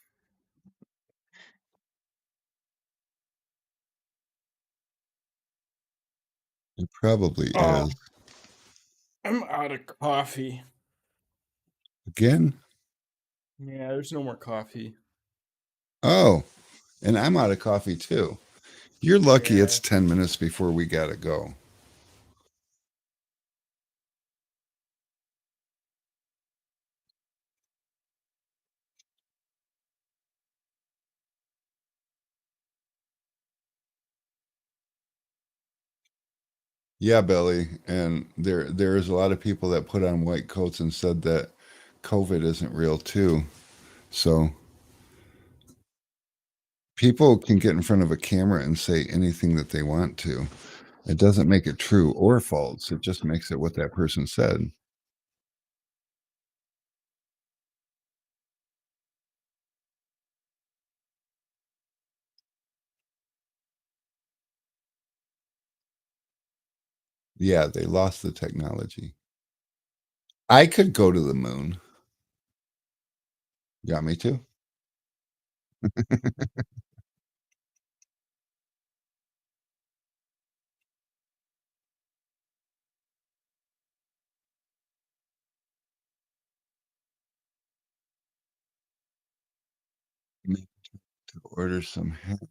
It probably is. I'm out of coffee. Again? Yeah, there's no more coffee. Oh, and I'm out of coffee too. You're lucky Yeah. it's 10 minutes before we got to go. Yeah, Billy. And there is a lot of people that put on white coats and said that COVID isn't real too. So people can get in front of a camera and say anything that they want to. It doesn't make it true or false. It just makes it what that person said. Yeah, they lost the technology. I could go to the moon. You want me to? Me to order some hats.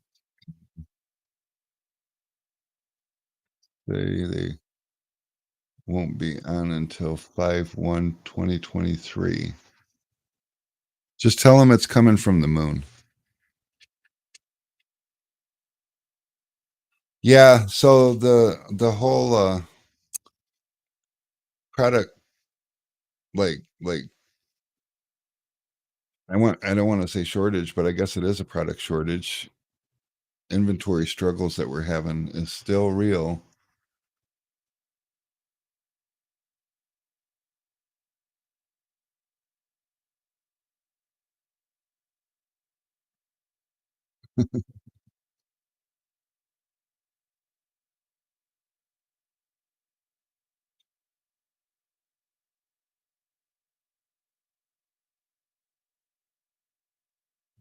They won't be on until 5/1/2023. Just tell them it's coming from the moon. Yeah, so the whole product like I don't want to say shortage, but I guess it is a product shortage. Inventory struggles that we're having is still real.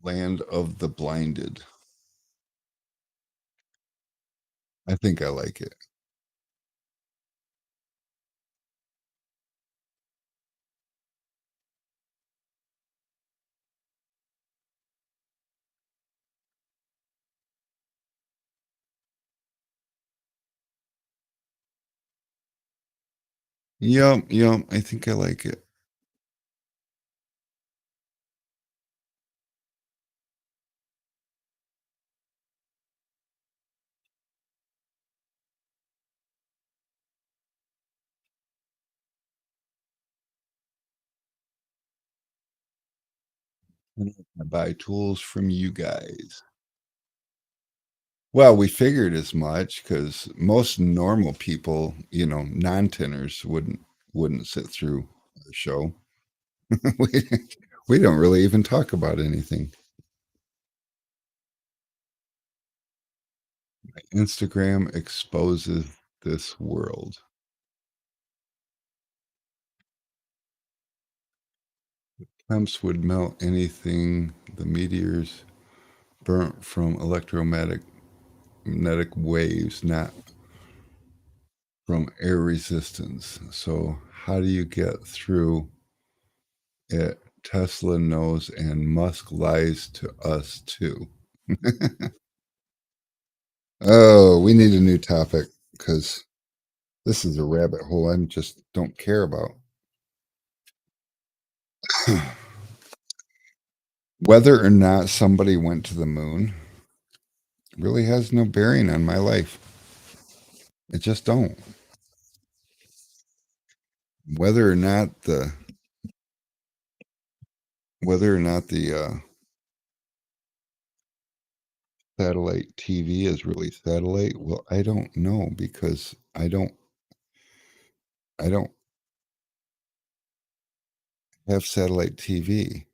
Land of the blinded. I think I like it. Yep, I think I like it. I buy tools from you guys. Well, we figured as much because most normal people, non-tinners wouldn't sit through the show. we, we don't really even talk about anything. Instagram exposes this world. Temps would melt anything the meteors burnt from electromagnetic waves, not from air resistance. So how do you get through it? Tesla knows and Musk lies to us too. Oh, we need a new topic because this is a rabbit hole I just don't care about. Whether or not somebody went to the moon really has no bearing on my life. It just don't. Whether or not the satellite TV is really satellite, well, I don't know because I don't have satellite TV.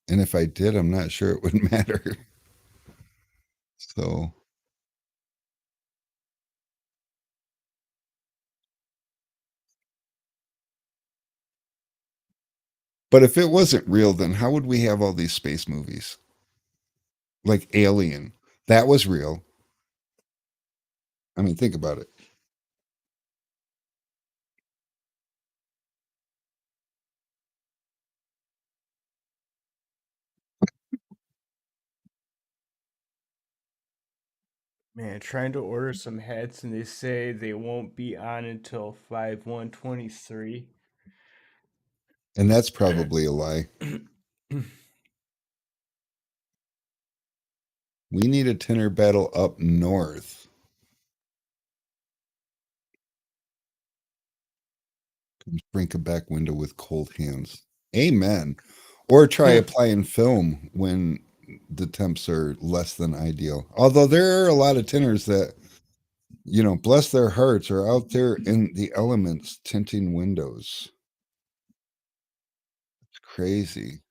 And if I did, I'm not sure it would matter. So but if it wasn't real, then how would we have all these space movies? Like Alien. That was real. I mean, think about it. Man, trying to order some hats and they say they won't be on until 5/1/23. And that's probably a lie. We need a tinner battle up north. Break a back window with cold hands. Amen. Or try applying film when the temps are less than ideal. Although there are a lot of tinners that You know, bless their hearts, are out there in the elements tinting windows. It's crazy.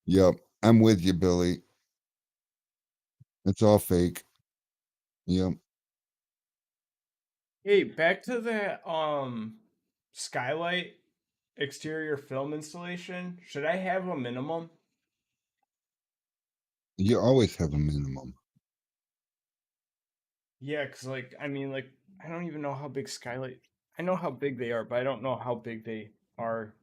Yep, I'm with you, Billy. It's all fake. Yep. Hey, back to that skylight exterior film installation. Should I have a minimum? You always have a minimum. Yeah, cause like I mean, like I don't even know how big skylight. I know how big they are, but I don't know how big they are.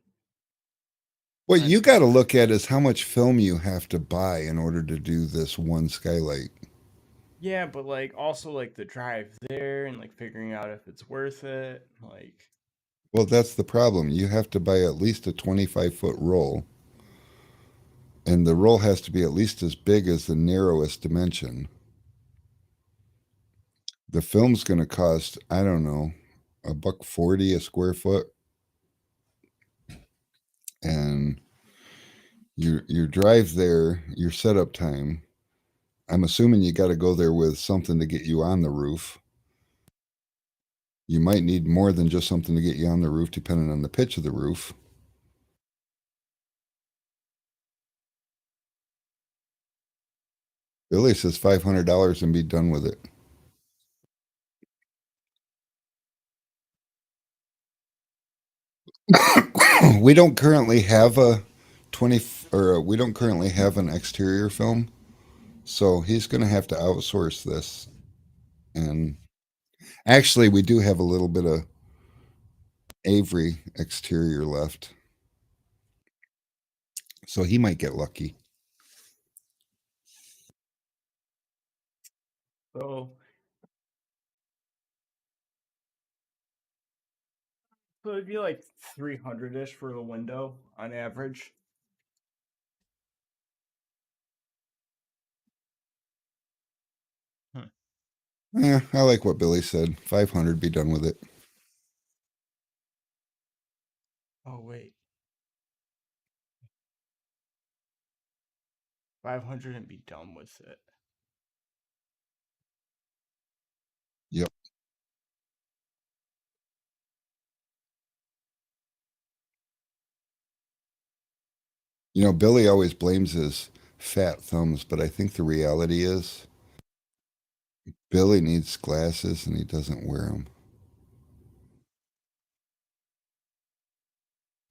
What you got to look at is how much film you have to buy in order to do this one skylight. Yeah, but like also like the drive there and like figuring out if it's worth it. Like Well, that's the problem. You have to buy at least a 25-foot roll, and the roll has to be at least as big as the narrowest dimension. The film's going to cost, I don't know, $1.40 a square foot, and your drive there, your setup time. I'm assuming you got to go there with something to get you on the roof. You might need more than just something to get you on the roof, depending on the pitch of the roof. Billy says $500 and be done with it. We don't currently have a 20 or we don't currently have an exterior film, so he's going to have to outsource this. And actually, we do have a little bit of Avery exterior left, so he might get lucky. so. So it'd be like 300-ish for the window on average. Yeah, I like what Billy said. 500, be done with it. Oh wait. 500 and be done with it. Yep. You know, Billy always blames his fat thumbs, but I think the reality is Billy needs glasses and he doesn't wear them.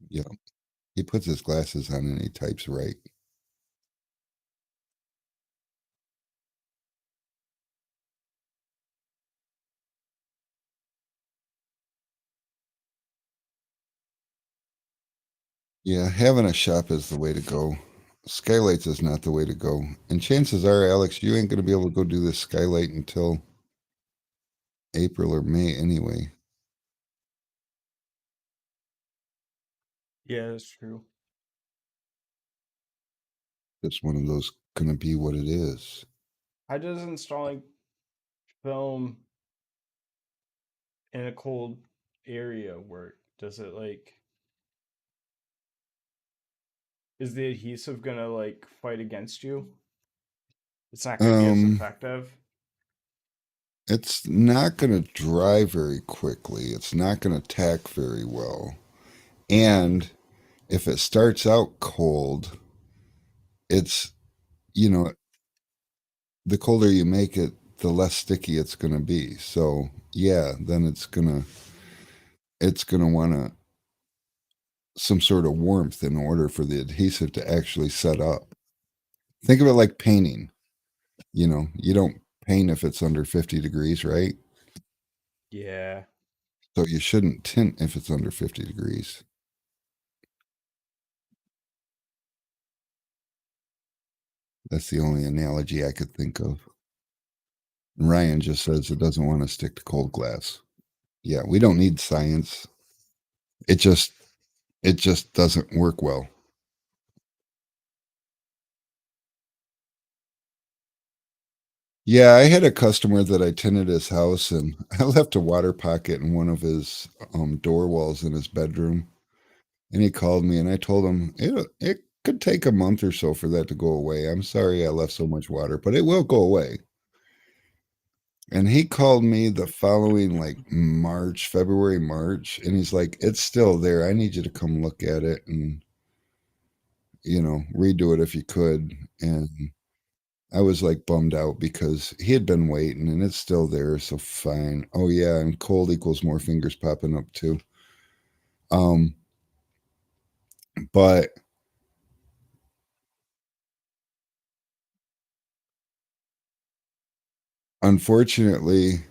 Yep. He puts his glasses on and he types right. Yeah, having a shop is the way to go. Skylights is not the way to go. And chances are, Alex, you ain't going to be able to go do this skylight until April or May anyway. Yeah, that's true. It's one of those going to be what it is. How does installing film in a cold area work? Does it like is the adhesive gonna like fight against you? It's not gonna be as effective. It's not going to dry very quickly. It's not going to tack very well. And if it starts out cold, it's, you know, the colder you make it, the less sticky it's going to be. So, yeah, then it's going to want some sort of warmth in order for the adhesive to actually set up. Think of it like painting. You know, you don't paint if it's under 50 degrees, right? Yeah. So you shouldn't tint if it's under 50 degrees. That's the only analogy I could think of. Ryan just says it doesn't want to stick to cold glass. Yeah, we don't need science. It it just doesn't work well. Yeah, I had a customer that I tinted his house, and I left a water pocket in one of his door walls in his bedroom. And he called me, and I told him it could take a month or so for that to go away. I'm sorry I left so much water, but it will go away. And he called me the following like February, March, and he's like, "It's still there. I need you to come look at it and redo it if you could." And I was like bummed out because he had been waiting and it's still there, so fine. Oh yeah, and cold equals more fingers popping up too. But unfortunately,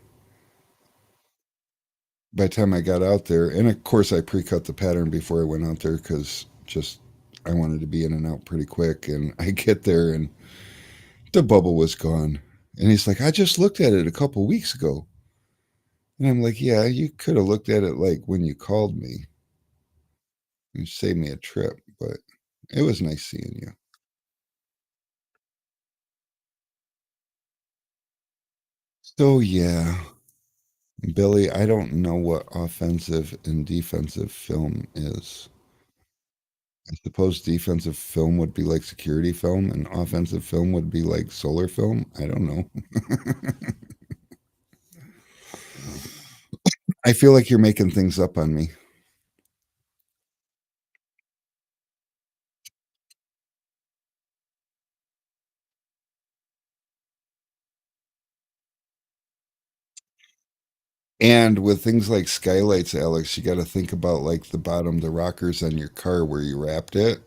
by the time I got out there, and of course I pre-cut the pattern before I went out there because just I wanted to be in and out pretty quick. And I get there and the bubble was gone. And he's like, "I just looked at it a couple weeks ago." And I'm like, "Yeah, you could have looked at it like when you called me. You saved me a trip, but it was nice seeing you." So yeah, Billy, I don't know what offensive and defensive film is. I suppose defensive film would be like security film, and offensive film would be like solar film. I don't know. I feel like you're making things up on me. And with things like skylights, Alex, you got to think about like the bottom, the rockers on your car where you wrapped it.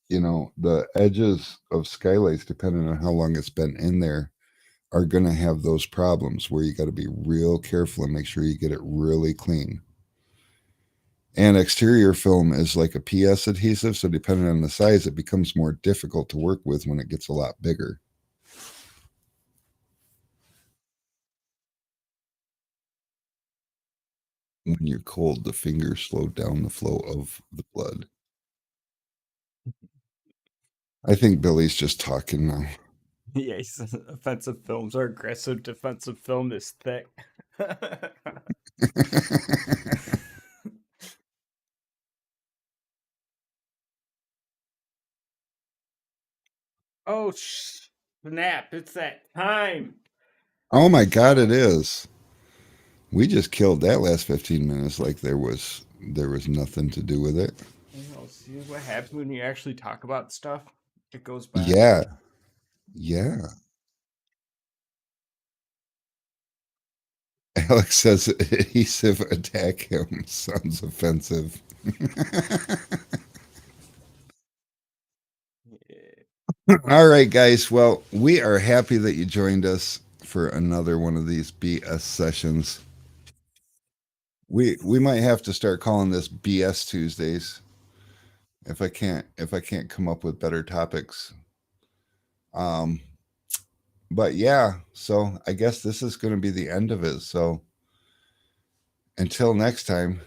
The edges of skylights, depending on how long it's been in there, are going to have those problems where you got to be real careful and make sure you get it really clean. And exterior film is like a PS adhesive, so depending on the size, it becomes more difficult to work with when it gets a lot bigger. When you're cold, the fingers slow down the flow of the blood. I think Billy's just talking now. Yeah, he says offensive films are aggressive, defensive film is thick. Oh, snap, it's that time. Oh my God, it is. We just killed that last 15 minutes like there was nothing to do with it. See what happens when you actually talk about stuff? It goes by. Yeah. Yeah. Alex says adhesive attack him. Sounds offensive. All right, guys. Well, we are happy that you joined us for another one of these BS sessions. We might have to start calling this BS Tuesdays if I can't come up with better topics. But yeah, so I guess this is going to be the end of it. So until next time,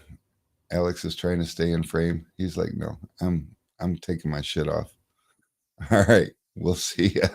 Alex is trying to stay in frame. He's like, "No, I'm taking my shit off." All right, we'll see ya.